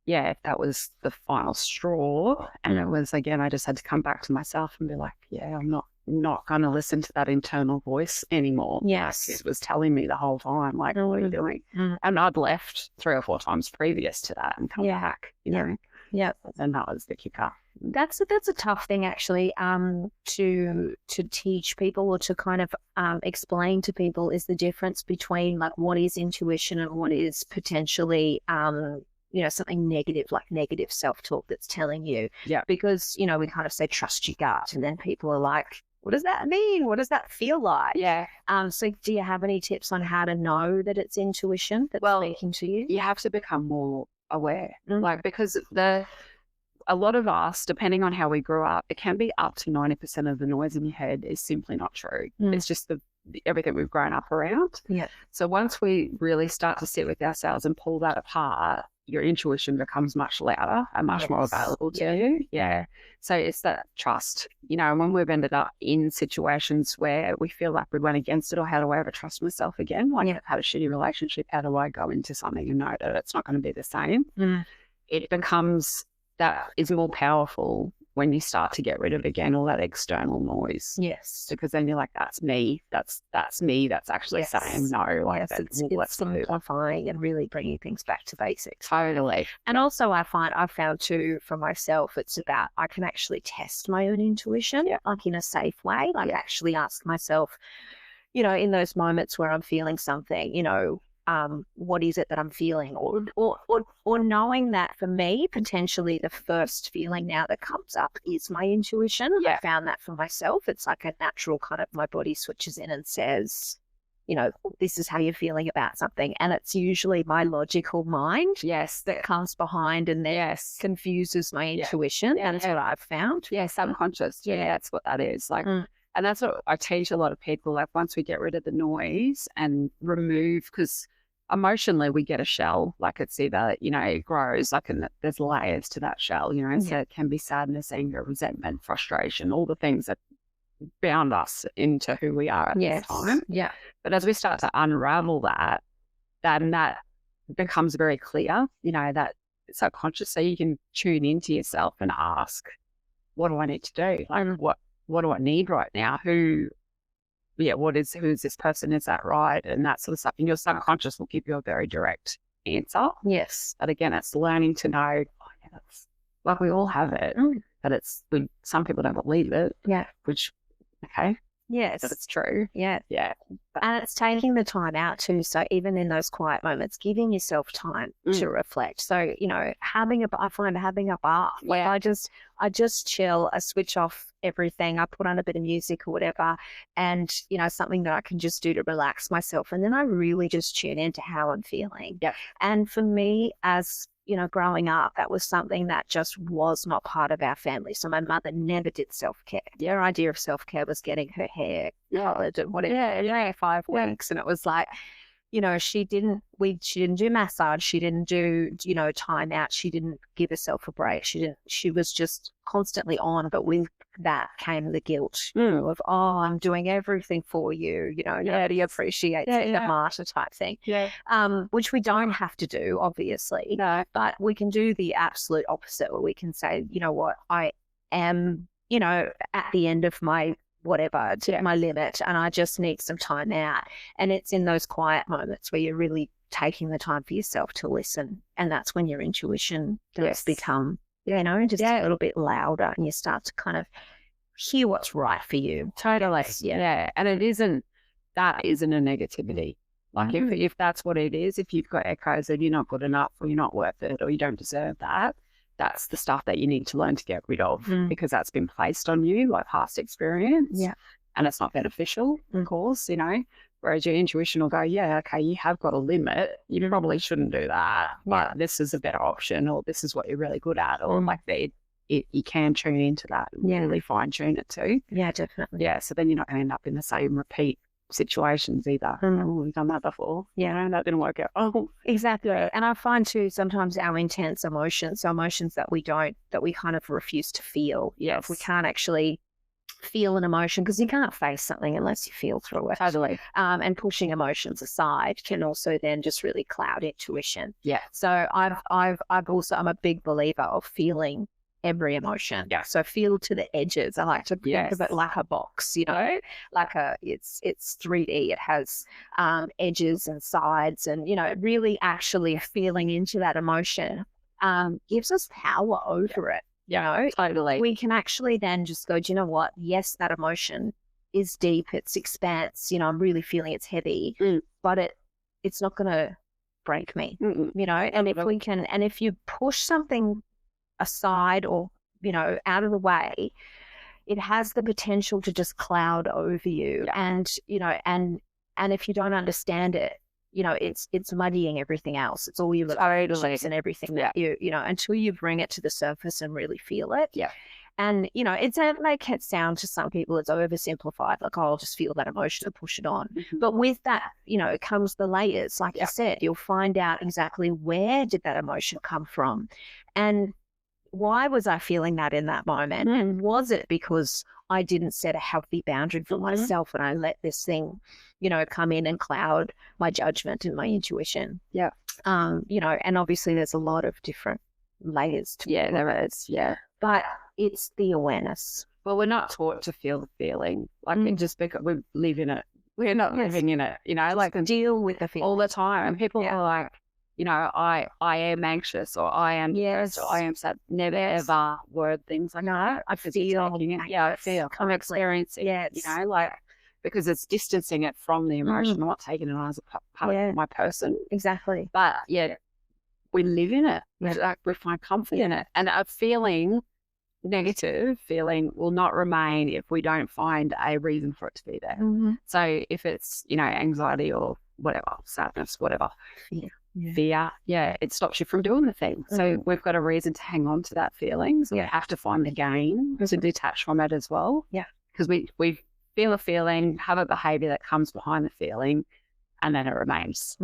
yeah, that was the final straw. And it was, again, I just had to come back to myself and be like, yeah, I'm not going to listen to that internal voice anymore. Yes. Like, it was telling me the whole time, like, what are you doing? And I'd left 3 or 4 times previous to that and come back, you know. Yeah. And that was the kicker. That's a tough thing, actually, to teach people, or to kind of explain to people, is the difference between like what is intuition and what is potentially you know, something negative, like negative self-talk that's telling you. Yeah. Because, you know, we kind of say trust your gut, and then people are like, what does that mean? What does that feel like? Yeah. So do you have any tips on how to know that it's intuition that's speaking to you? You have to become more aware. Like, because a lot of us, depending on how we grew up, it can be up to 90% of the noise in your head is simply not true. It's just everything we've grown up around. Yeah. So once we really start to sit with ourselves and pull that apart, your intuition becomes much louder and much more available to you. Yeah. So it's that trust, you know, when we've ended up in situations where we feel like we went against it, or how do I ever trust myself again? Like, I've had a shitty relationship. How do I go into something and know that it's not going to be the same? It becomes, that is more powerful when you start to get rid of, again, all that external noise. Yes. Because then you're like, that's me. That's me. That's actually saying no. Like, it's simplifying and really bringing things back to basics. Totally. And also I've found too, for myself, it's about, I can actually test my own intuition, like in a safe way. Like actually ask myself, you know, in those moments where I'm feeling something, you know, what is it that I'm feeling, or knowing that for me, potentially the first feeling now that comes up is my intuition. I found that for myself. It's like a natural kind of, my body switches in and says, this is how you're feeling about something. And it's usually my logical mind that comes behind and confuses my intuition. And that's what I've found. Yeah, subconscious. Yeah, that's what that is. Like, and that's what I teach a lot of people. Like, once we get rid of the noise and remove, because emotionally we get a shell. Like, it's either, it grows, like, and there's layers to that shell, so it can be sadness, anger, resentment, frustration, all the things that bound us into who we are at this time. Yeah. But as we start to unravel that, then that becomes very clear, that subconscious, so you can tune into yourself and ask, what do I need to do? Like, what do I need right now? Who's this person? Is that right? And that sort of stuff. And your subconscious will give you a very direct answer. Yes. But again, it's learning to know, that's, like, we all have it, but some people don't believe it. Yeah. Which, okay. Yes. But it's true. Yeah. Yeah. And it's taking the time out too. So even in those quiet moments, giving yourself time to reflect. So, I find having a bath. Yeah. I just chill, I switch off everything. I put on a bit of music or whatever, and, something that I can just do to relax myself. And then I really just tune into how I'm feeling. Yeah. And for me, as growing up, that was something that just was not part of our family. So my mother never did self-care. Their idea of self-care was getting her hair colored and whatever, 5 weeks. And it was like, she didn't do massage. She didn't do, time out. She didn't give herself a break. She was just constantly on, but with that came the guilt of, I'm doing everything for you, nobody appreciates it, the martyr type thing. Yeah. Which we don't have to do, obviously. No. But we can do the absolute opposite, where we can say, you know what, I am, at the end of my whatever, to my limit, and I just need some time out. And it's in those quiet moments where you're really taking the time for yourself to listen. And that's when your intuition does become, just a little bit louder, and you start to kind of hear what's right for you. Totally. Yeah. And that isn't a negativity. Like, if that's what it is, if you've got echoes that you're not good enough, or you're not worth it, or you don't deserve that, that's the stuff that you need to learn to get rid of, because that's been placed on you, like past experience. Yeah. And it's not beneficial, of course, whereas your intuition will go, yeah, okay, you have got a limit. You probably shouldn't do that, but this is a better option, or this is what you're really good at, or like that. You can tune into that and really fine tune it too. Yeah, definitely. Yeah. So then you're not going to end up in the same repeat situations either. We've done that before. Yeah. That didn't work out. Oh, exactly. And I find too, sometimes our intense emotions, so emotions that we kind of refuse to feel. Yes. If we can't actually feel an emotion, because you can't face something unless you feel through it. Totally. And pushing emotions aside can also then just really cloud intuition. Yeah. So I'm a big believer of feeling every emotion. Yeah. So feel to the edges. I like to think of it like a box, like it's 3D. It has edges and sides, and, really actually feeling into that emotion gives us power over it. Totally. We can actually then just go, do you know what? Yes, that emotion is deep. It's expanse. I'm really feeling it's heavy, but it's not going to break me, and if you push something aside or, out of the way, it has the potential to just cloud over you. And, and if you don't understand it, it's muddying everything else. It's all your relationships and everything that until you bring it to the surface and really feel it. Yeah. And, it make it sound to some people it's oversimplified, like, I'll just feel that emotion and push it on. But with that, comes the layers. Like you said, you'll find out exactly where did that emotion come from, and why was I feeling that in that moment? And was it because I didn't set a healthy boundary for myself, and I let this thing, come in and cloud my judgment and my intuition? Yeah. And obviously there's a lot of different layers to it. There is. Yeah. But it's the awareness. Well, we're not taught to feel the feeling. Like, it just because we live in it. We're not living in it, like deal with the feeling all the time. And people are like, I am anxious, or I am stressed, or I am sad. Never ever word things like that. I feel. I feel. I'm experiencing. Yes. because it's distancing it from the emotion. I'm not taking it as a part of my person. Exactly. But yeah, we live in it. Like we find comfort in it. And a negative feeling will not remain if we don't find a reason for it to be there. So if it's, anxiety or whatever, sadness, whatever, fear, it stops you from doing the thing. So we've got a reason to hang on to that feeling. So we have to find the gain to detach from it as well. Yeah. Because we feel a feeling, have a behavior that comes behind the feeling, and then it remains.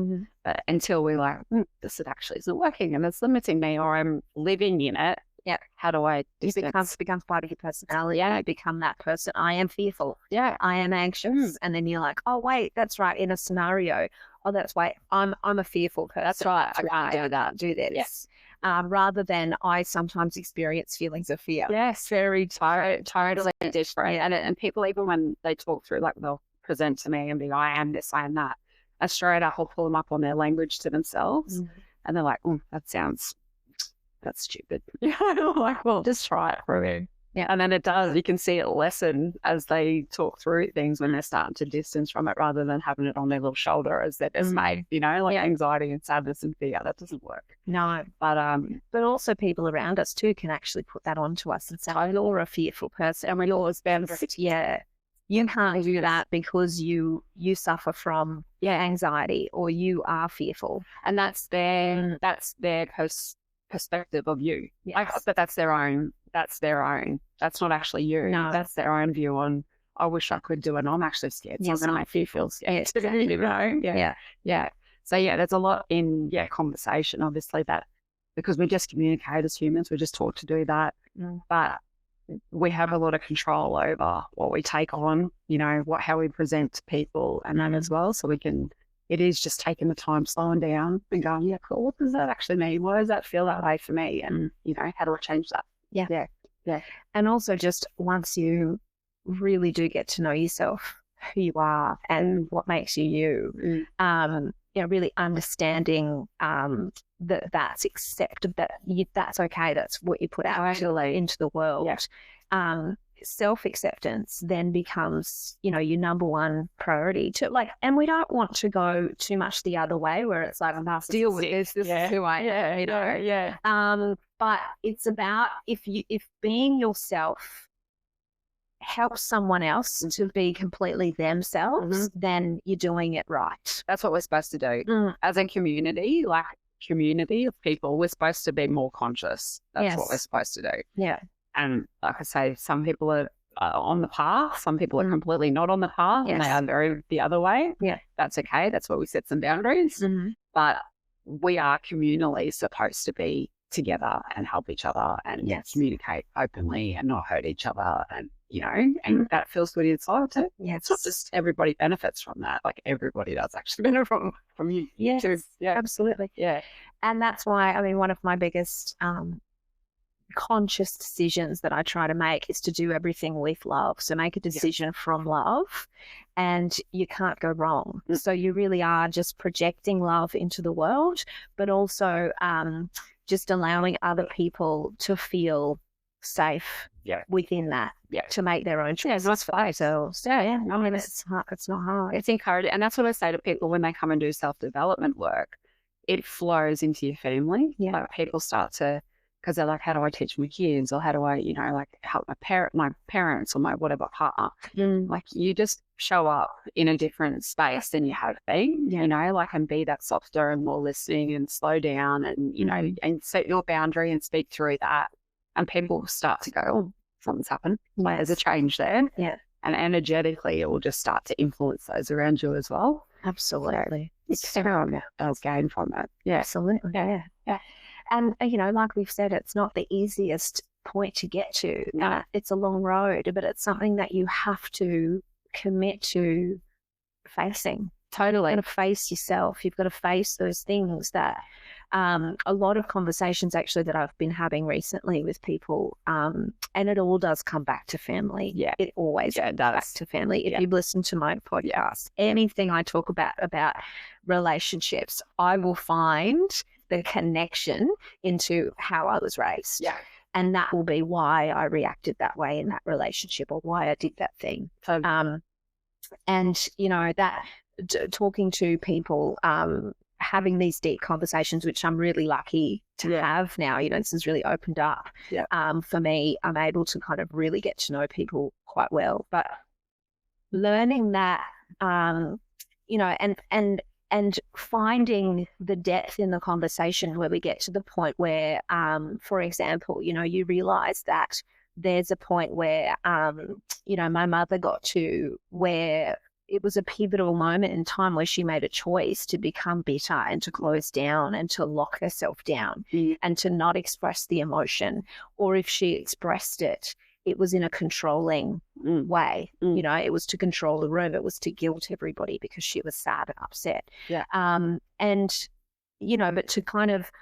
But until we're like, this actually isn't working and it's limiting me, or I'm living in it. Yeah. How do I distance? It becomes part of your personality. Yeah. You become that person. I am fearful. Yeah. I am anxious. And then you're like, oh, wait, that's right. In a scenario, oh, that's why I'm a fearful person. That's right. I can't do this. Yes. Rather than I sometimes experience feelings of fear. Yes. Very totally different. And people, even when they talk through, like they'll present to me and be, I am this, I am that. And straight up, I'll pull them up on their language to themselves. And they're like, that's stupid. Like, well, just try it for me. Yeah. And then it does. You can see it lessen as they talk through things when they're starting to distance from it, rather than having it on their little shoulder as they're dismayed, anxiety and sadness and fear. That doesn't work. No. But also people around us too can actually put that onto us and say, oh, you're a fearful person. And we're always boundaries. Yeah. You can't do that because you suffer from anxiety or you are fearful. And that's their perspective of you. Yes. But that's their own. That's not actually you. No. That's their own view on, I wish I could do it. I'm actually scared. So I'm going to make you feel scared. Yeah. So there's a lot in conversation, obviously, that because we just communicate as humans, we're just taught to do that. But we have a lot of control over what we take on, how we present to people and that as well. So it is just taking the time, slowing down and going, cool, what does that actually mean? Why does that feel that way for me? And, how do I change that? Yeah. And also just once you really do get to know yourself, who you are and what makes you, really understanding that's accepted, that's okay, that's what you put out into the world. Self-acceptance then becomes, your number one priority and we don't want to go too much the other way where it's like, I must deal with this is who I am. But it's about if being yourself helps someone else to be completely themselves, then you're doing it right. That's what we're supposed to do. As a community, community of people, we're supposed to be more conscious. That's what we're supposed to do. Yeah. And like I say, some people are on the path, some people are completely not on the path, and they are very the other way. Yeah. That's okay. That's where we set some boundaries. But we are communally supposed to be together and help each other and communicate openly and not hurt each other. And, and that feels good inside too. Yeah. It's not just everybody benefits from that. Like everybody does actually benefit from you. Yes, too. Yeah. Absolutely. Yeah. And that's why, one of my biggest conscious decisions that I try to make is to do everything with love. So make a decision from love and you can't go wrong. So you really are just projecting love into the world, but also just allowing other people to feel safe within that to make their own choices. It's for themselves. It's not hard. It's encouraging. And that's what I say to people when they come and do self-development work. It flows into your family. Yeah. Like people start to, because they're like, how do I teach my kids? Or how do I, help my parents or my whatever partner? Like you just show up in a different space than you have been, and be that softer and more listening and slow down and, and set your boundary and speak through that. And people start to go, oh, something's happened. There's a change there. Yeah. And energetically, it will just start to influence those around you as well. Absolutely. Everyone else gain from it. Yeah. Absolutely. Yeah. And, like we've said, it's not the easiest point to get to. No. It's a long road, but it's something that you have to commit to facing. Totally. You've got to face yourself. You've got to face those things that a lot of conversations actually that I've been having recently with people, and it all does come back to family. Yeah. It always comes back to family. If you've listened to my podcast, anything I talk about relationships, I will find the connection into how I was raised. Yeah. And that will be why I reacted that way in that relationship or why I did that thing. And, that talking to people, having these deep conversations, which I'm really lucky to have now, this has really opened up for me. I'm able to kind of really get to know people quite well, but learning that, and finding the depth in the conversation where we get to the point where, for example, you realize that there's a point where, my mother got to where it was a pivotal moment in time where she made a choice to become bitter and to close down and to lock herself down and to not express the emotion. Or if she expressed it, it was in a controlling way. It was to control the room. It was to guilt everybody because she was sad and upset. But to kind of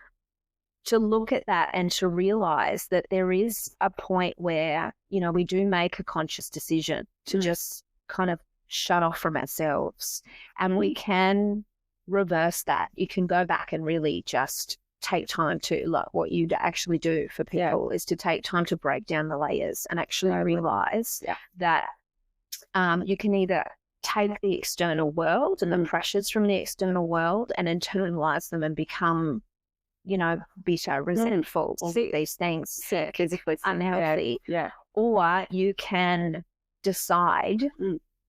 to look at that and to realize that there is a point where, we do make a conscious decision to just kind of shut off from ourselves, and we can reverse that. You can go back and really just take time to, like, what you'd actually do for people is to take time to break down the layers and actually realize that you can either take the external world and the pressures from the external world and internalize them and become, bitter, resentful, these things, sick, physically unhealthy. Or you can decide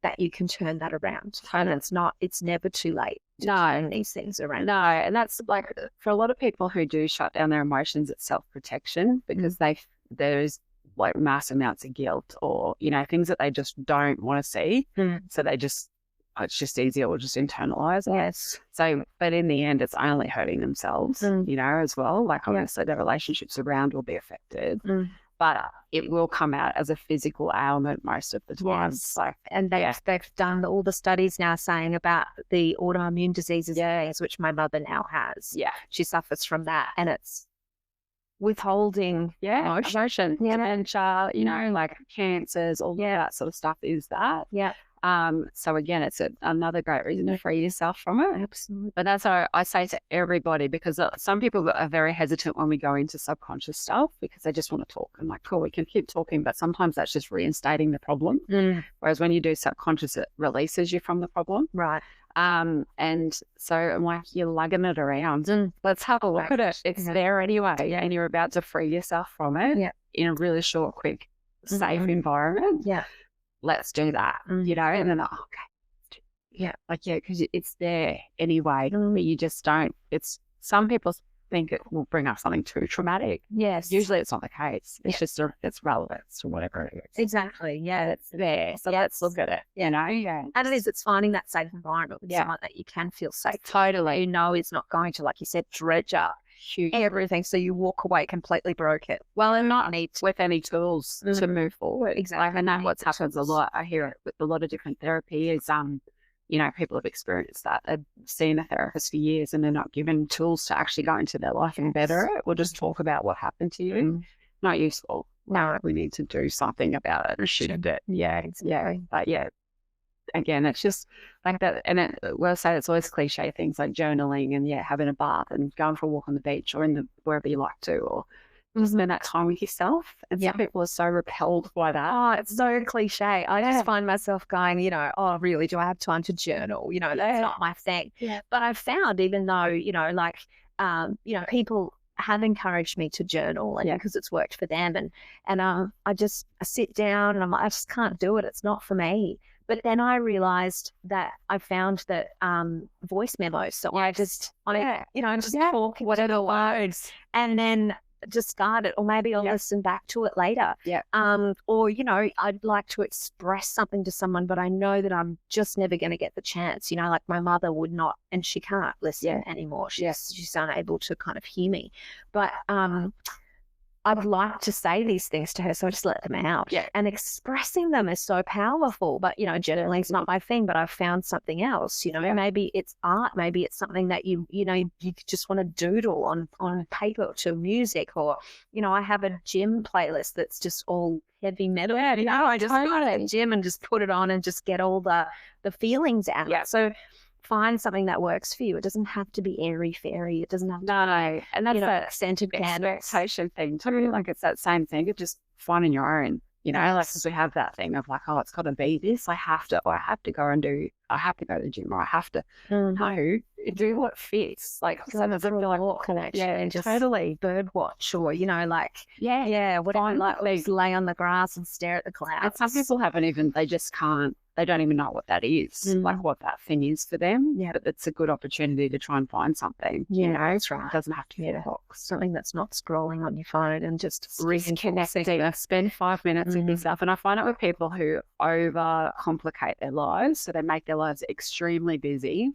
that you can turn that around. And it's never too late to turn these things around. No, and that's like, for a lot of people who do shut down their emotions, it's self-protection because there's like mass amounts of guilt or, things that they just don't want to see. So it's just easier or just internalize it. Yes. So, but in the end, it's only hurting themselves, as well. Like obviously their relationships around will be affected. But it will come out as a physical ailment most of the time. Yes. And they've done all the studies now saying about the autoimmune diseases, which my mother now has. She suffers from that, and it's withholding emotion. And, like cancers, all that sort of stuff is that. So again, it's another great reason to free yourself from it. Absolutely. But that's what I say to everybody, because some people are very hesitant when we go into subconscious stuff because they just want to talk. And like, cool, we can keep talking, but sometimes that's just reinstating the problem. Whereas when you do subconscious, it releases you from the problem. Right. And so I'm like, you're lugging it around. Let's have a look at it. It's there anyway. And you're about to free yourself from it in a really short, quick, safe environment. Let's do that, and then, because it's there anyway, but you just don't, some people think it will bring up something too traumatic. Yes. Usually it's not the case. It's just, it's relevance or whatever it is. Exactly. Yeah. It's there. So let's look at it, And it's finding that safe environment with someone that you can feel safe. Totally. It's not going to, like you said, dredge up everything so you walk away completely broken. Well, and not with any tools to move forward. Exactly. And that's what happens a lot. I hear it with a lot of different therapy is, people have experienced that. They've seen a therapist for years and they're not given tools to actually go into their life and better it. We'll just talk about what happened to you. Not useful. No, we need to do something about it. Shift it. Yeah, exactly. But again, it's just like that. And we'll say it's always cliche things like journaling and having a bath and going for a walk on the beach or wherever you like to, or spend that time with yourself. And some people are so repelled by that. Oh, it's so cliche. I just find myself going, oh, really, do I have time to journal? That's not my thing. But I've found, even though, people have encouraged me to journal and because it's worked for them. And I sit down and I'm like, I just can't do it. It's not for me. But then I realized that I found that voice memos. So I just talk whatever words and then discard it, or maybe I'll listen back to it later. Or, I'd like to express something to someone, but I know that I'm just never going to get the chance. Like my mother would not, and she can't listen anymore. She's unable to kind of hear me. But I'd like to say these things to her, so I just let them out. And expressing them is so powerful. But, journaling's not my thing, but I've found something else. Maybe it's art, maybe it's something that you just want to doodle on paper to music, or, I have a gym playlist that's just all heavy metal. I just go to the gym and just put it on and just get all the feelings out. So find something that works for you. It doesn't have to be airy fairy. It doesn't have to and that's that scented candles. Expectation thing too. Like it's that same thing of just finding your own. You know, like, because we have that thing of like, oh, it's got to be this. I have to go to the gym, or I have to. No, do what fits. Like, Go for a walk and actually just totally bird watch, or, you know, like, whatever, Fine. like, let's lay on the grass and stare at the clouds. And some people they don't even know what that is, like what that thing is for them. Yeah. But it's a good opportunity to try and find something. Yeah, you know, that's right. It doesn't have to be a box. Something that's not scrolling on your phone and just Reconnecting. Spend 5 minutes with yourself. And I find it with people who overcomplicate their lives. So they make their lives extremely busy.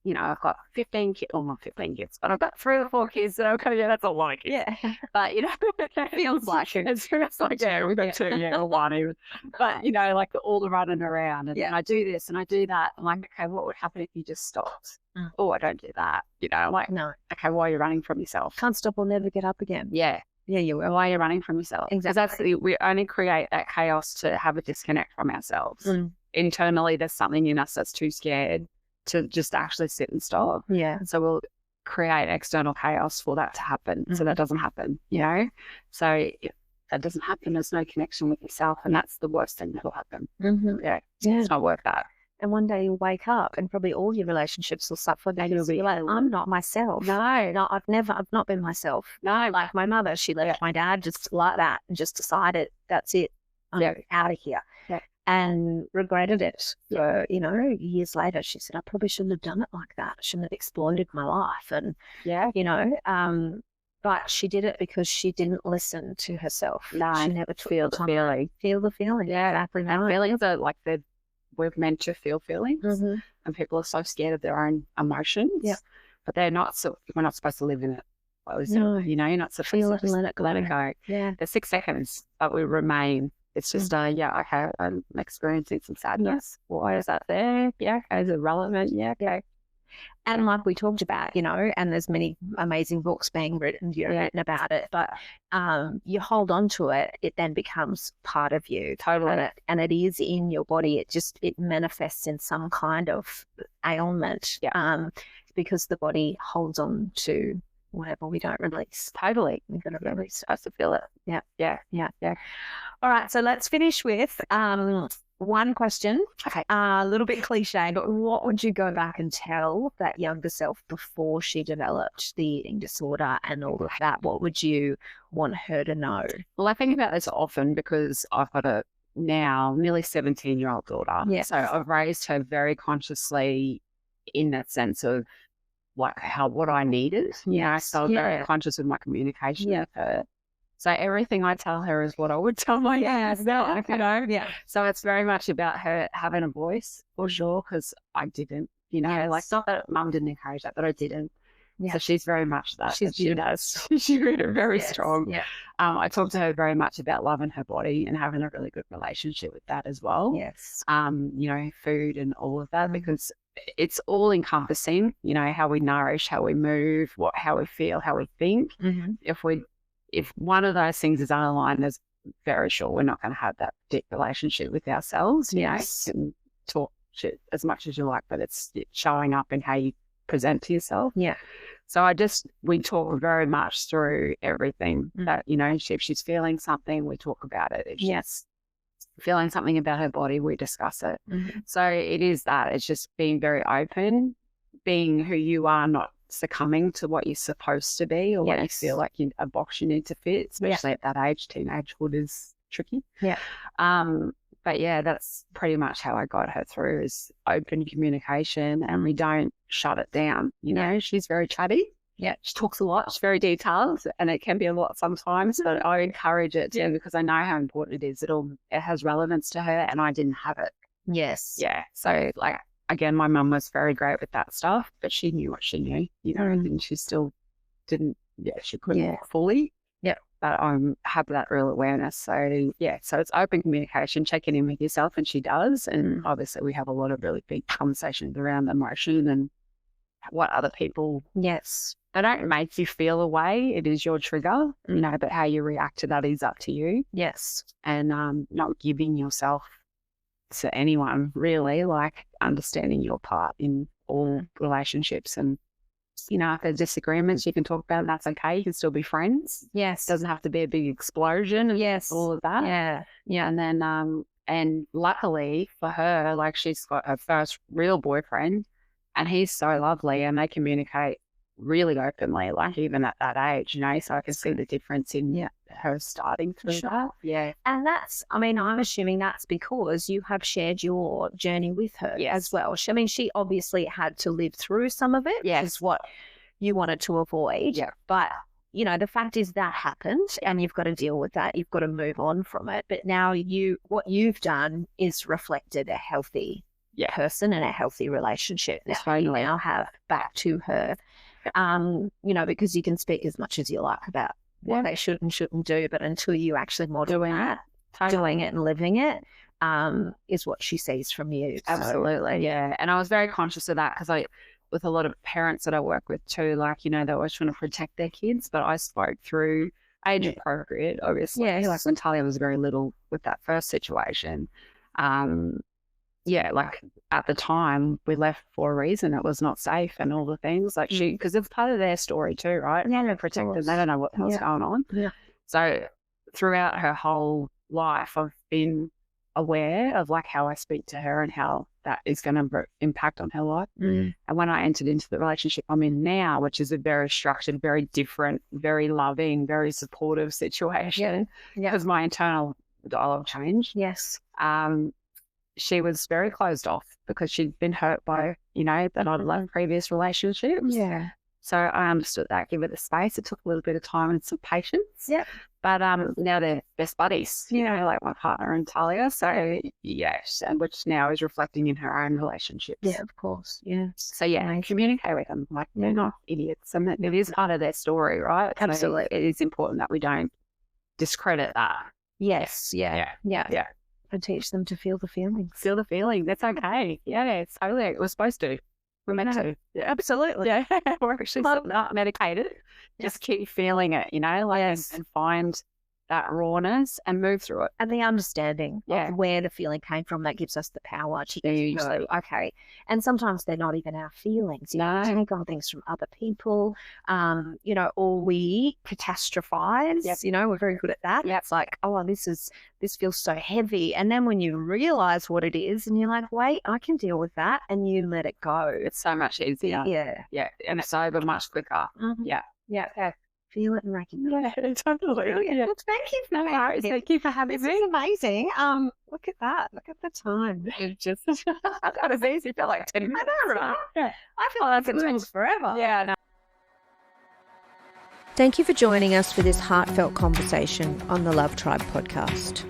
You know, I've got 15 kids, not 15 kids, but I've got 3 or 4 kids. So, okay, that's a lot of kids. Yeah. But, you know, it feels like it. It's like, we've got 2, or 1 even. But, you know, like all the running around. And then I do this and I do that. I'm like, okay, what would happen if you just stopped? Oh, I don't do that. You know, I'm like, no. Okay, why are you running from yourself? Can't stop or never get up again. Yeah. Yeah, you will. Why are you running from yourself? Exactly. We only create that chaos to have a disconnect from ourselves. Internally, there's something in us that's too scared to just actually sit and stop. Yeah. So we'll create external chaos for that to happen. So that doesn't happen, you know? So if that doesn't happen, there's no connection with yourself. And that's the worst thing that'll happen. Yeah. It's not worth that. And one day you'll wake up and probably all your relationships will suffer. Then you'll be like, I'm not myself. No, I've not been myself. No, like my mother, she left my dad just like that and just decided, that's it. I'm out of here. Yeah. And regretted it. So, you know, years later, she said, I probably shouldn't have done it like that. I shouldn't have exploited my life. And, you know, but she did it because she didn't listen to herself. No, she never took feel the feeling. Feel the feeling. Yeah, exactly. And feelings are like we're meant to feel feelings, and people are so scared of their own emotions. Yeah, but they're not. So we're not supposed to live in it. No, you know, you're not supposed feel to it and let it go. Let it go. Yeah, there's 6 seconds, but we remain. It's just okay, I'm experiencing some sadness. Why is that there? Yeah, is it relevant? Yeah, okay. And like we talked about, you know, and there's many amazing books being written about it, but you hold on to it, it then becomes part of you. Totally. And it is in your body. It manifests in some kind of ailment because the body holds on to whatever we don't release. Totally. We're going to release. I to feel it. Yeah. All right. So let's finish with one question. Okay. A little bit cliche, but what would you go back and tell that younger self before she developed the eating disorder and all of that? What would you want her to know? Well, I think about this often because I've got a now nearly 17-year-old daughter. Yeah. So I've raised her very consciously in that sense of like what I needed. Yeah. So I'm very conscious of my communication with her. So everything I tell her is what I would tell my dad. You know? Yeah. So it's very much about her having a voice, for sure, because I didn't, you know, like not that Mum didn't encourage that, but I didn't. Yeah. So she's very much that. She does. She's very strong. Yeah. I talk to her very much about loving her body and having a really good relationship with that as well. Yes. You know, food and all of that, because it's all encompassing, you know, how we nourish, how we move, how we feel, how we think. If one of those things is unaligned, there's very sure we're not going to have that deep relationship with ourselves. Yes. You know, you can talk shit as much as you like, but it's showing up in how you present to yourself. Yeah. So we talk very much through everything that, you know, if she's feeling something, we talk about it. If she's feeling something about her body, we discuss it. So it is that. It's just being very open, being who you are, not succumbing to what you're supposed to be or what you feel like a box you need to fit, especially at that age. Teenagehood is tricky. Yeah. But yeah, that's pretty much how I got her through, is open communication, and we don't shut it down. You know, she's very chatty. Yeah. She talks a lot. She's very detailed, and it can be a lot sometimes, but I encourage it too because I know how important it is. It has relevance to her, and I didn't have it. Yes. Yeah. So like, again, my mum was very great with that stuff, but she knew what she knew, you know, and she still didn't, she couldn't fully. Yeah. But have that real awareness. So, so it's open communication, checking in with yourself, and she does. And obviously we have a lot of really big conversations around emotion and what other people, they don't make you feel a way. It is your trigger, you know, but how you react to that is up to you. Yes. And not giving yourself to anyone, really, like understanding your part in all relationships and You know, if there's disagreements, you can talk about it. That's okay. You can still be friends. Yes. It doesn't have to be a big explosion. And Yes. all of that. Yeah. Yeah. And then, and luckily for her, like she's got her first real boyfriend, and he's so lovely, and they communicate really openly, like even at that age, you know. So I can see the difference in her starting through that. Yeah. And that's, I mean, I'm assuming that's because you have shared your journey with her as well. I mean, she obviously had to live through some of it, which is what you wanted to avoid. Yeah. But, you know, the fact is that happened and you've got to deal with that. You've got to move on from it. But now what you've done is reflected a healthy person and a healthy relationship. Now you now have back to her. You know, because you can speak as much as you like about what they should and shouldn't do, but until you actually model doing it and living it, is what she sees from you. Absolutely, yeah. And I was very conscious of that because with a lot of parents that I work with too, like, you know, they're always trying to protect their kids, but I spoke through age appropriate, obviously. Yeah, like when Talia was very little with that first situation. Like at the time we left for a reason. It was not safe and all the things like because it's part of their story too, right? Yeah, they're protected. They don't know what else going on. Yeah. So throughout her whole life, I've been aware of like how I speak to her and how that is going to impact on her life. And when I entered into the relationship I'm in now, which is a very structured, very different, very loving, very supportive situation, because my internal dialogue changed. Yes. She was very closed off because she'd been hurt by, you know, that I'd left previous relationships. Yeah. So I understood that, give it the space. It took a little bit of time and some patience. Yep. But now they're best buddies, you know, like my partner and Talia. So, yes, and which now is reflecting in her own relationships. Yeah, of course. Yeah. So, communicate with them. Like, they're not idiots. I mean, it is part of their story, right? Absolutely. So it is important that we don't discredit that. Yes. Yeah. And teach them to feel the feelings. Feel the feeling. That's okay. Yeah, it's totally. We're supposed to. We're meant to. Yeah, absolutely. Yeah. We're actually not medicated. Just keep feeling it, you know, like, and find that rawness and move through it. And the understanding of where the feeling came from, that gives us the power to go, okay. And sometimes they're not even our feelings. You know, we take on things from other people, you know, or we catastrophize. You know, we're very good at that. It's like, oh, this feels so heavy. And then when you realize what it is and you're like, wait, I can deal with that. And you let it go. It's so much easier. Yeah. Yeah. And it's over much quicker. Mm-hmm. Yeah. Yeah. Okay. Feel it and recognize it. Totally. Yeah. Well, thank you for worries. Thank you for having me. This is amazing. Look at that. Look at the time. It's just, I thought it was easy. It felt like 10 minutes. I know, right? Yeah. I feel like it takes forever. Yeah, I know. Thank you for joining us for this heartfelt conversation on the Love Tribe podcast.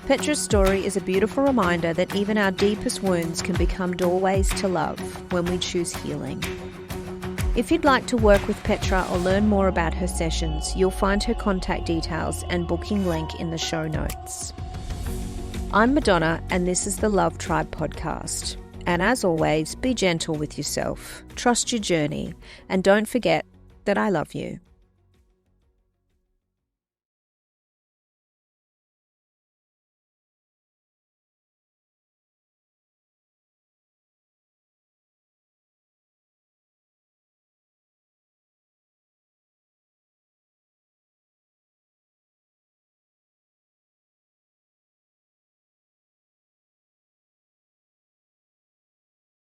Petra's story is a beautiful reminder that even our deepest wounds can become doorways to love when we choose healing. If you'd like to work with Petra or learn more about her sessions, you'll find her contact details and booking link in the show notes. I'm Madonna, and this is the Love Tribe podcast. And as always, be gentle with yourself, trust your journey, and don't forget that I love you.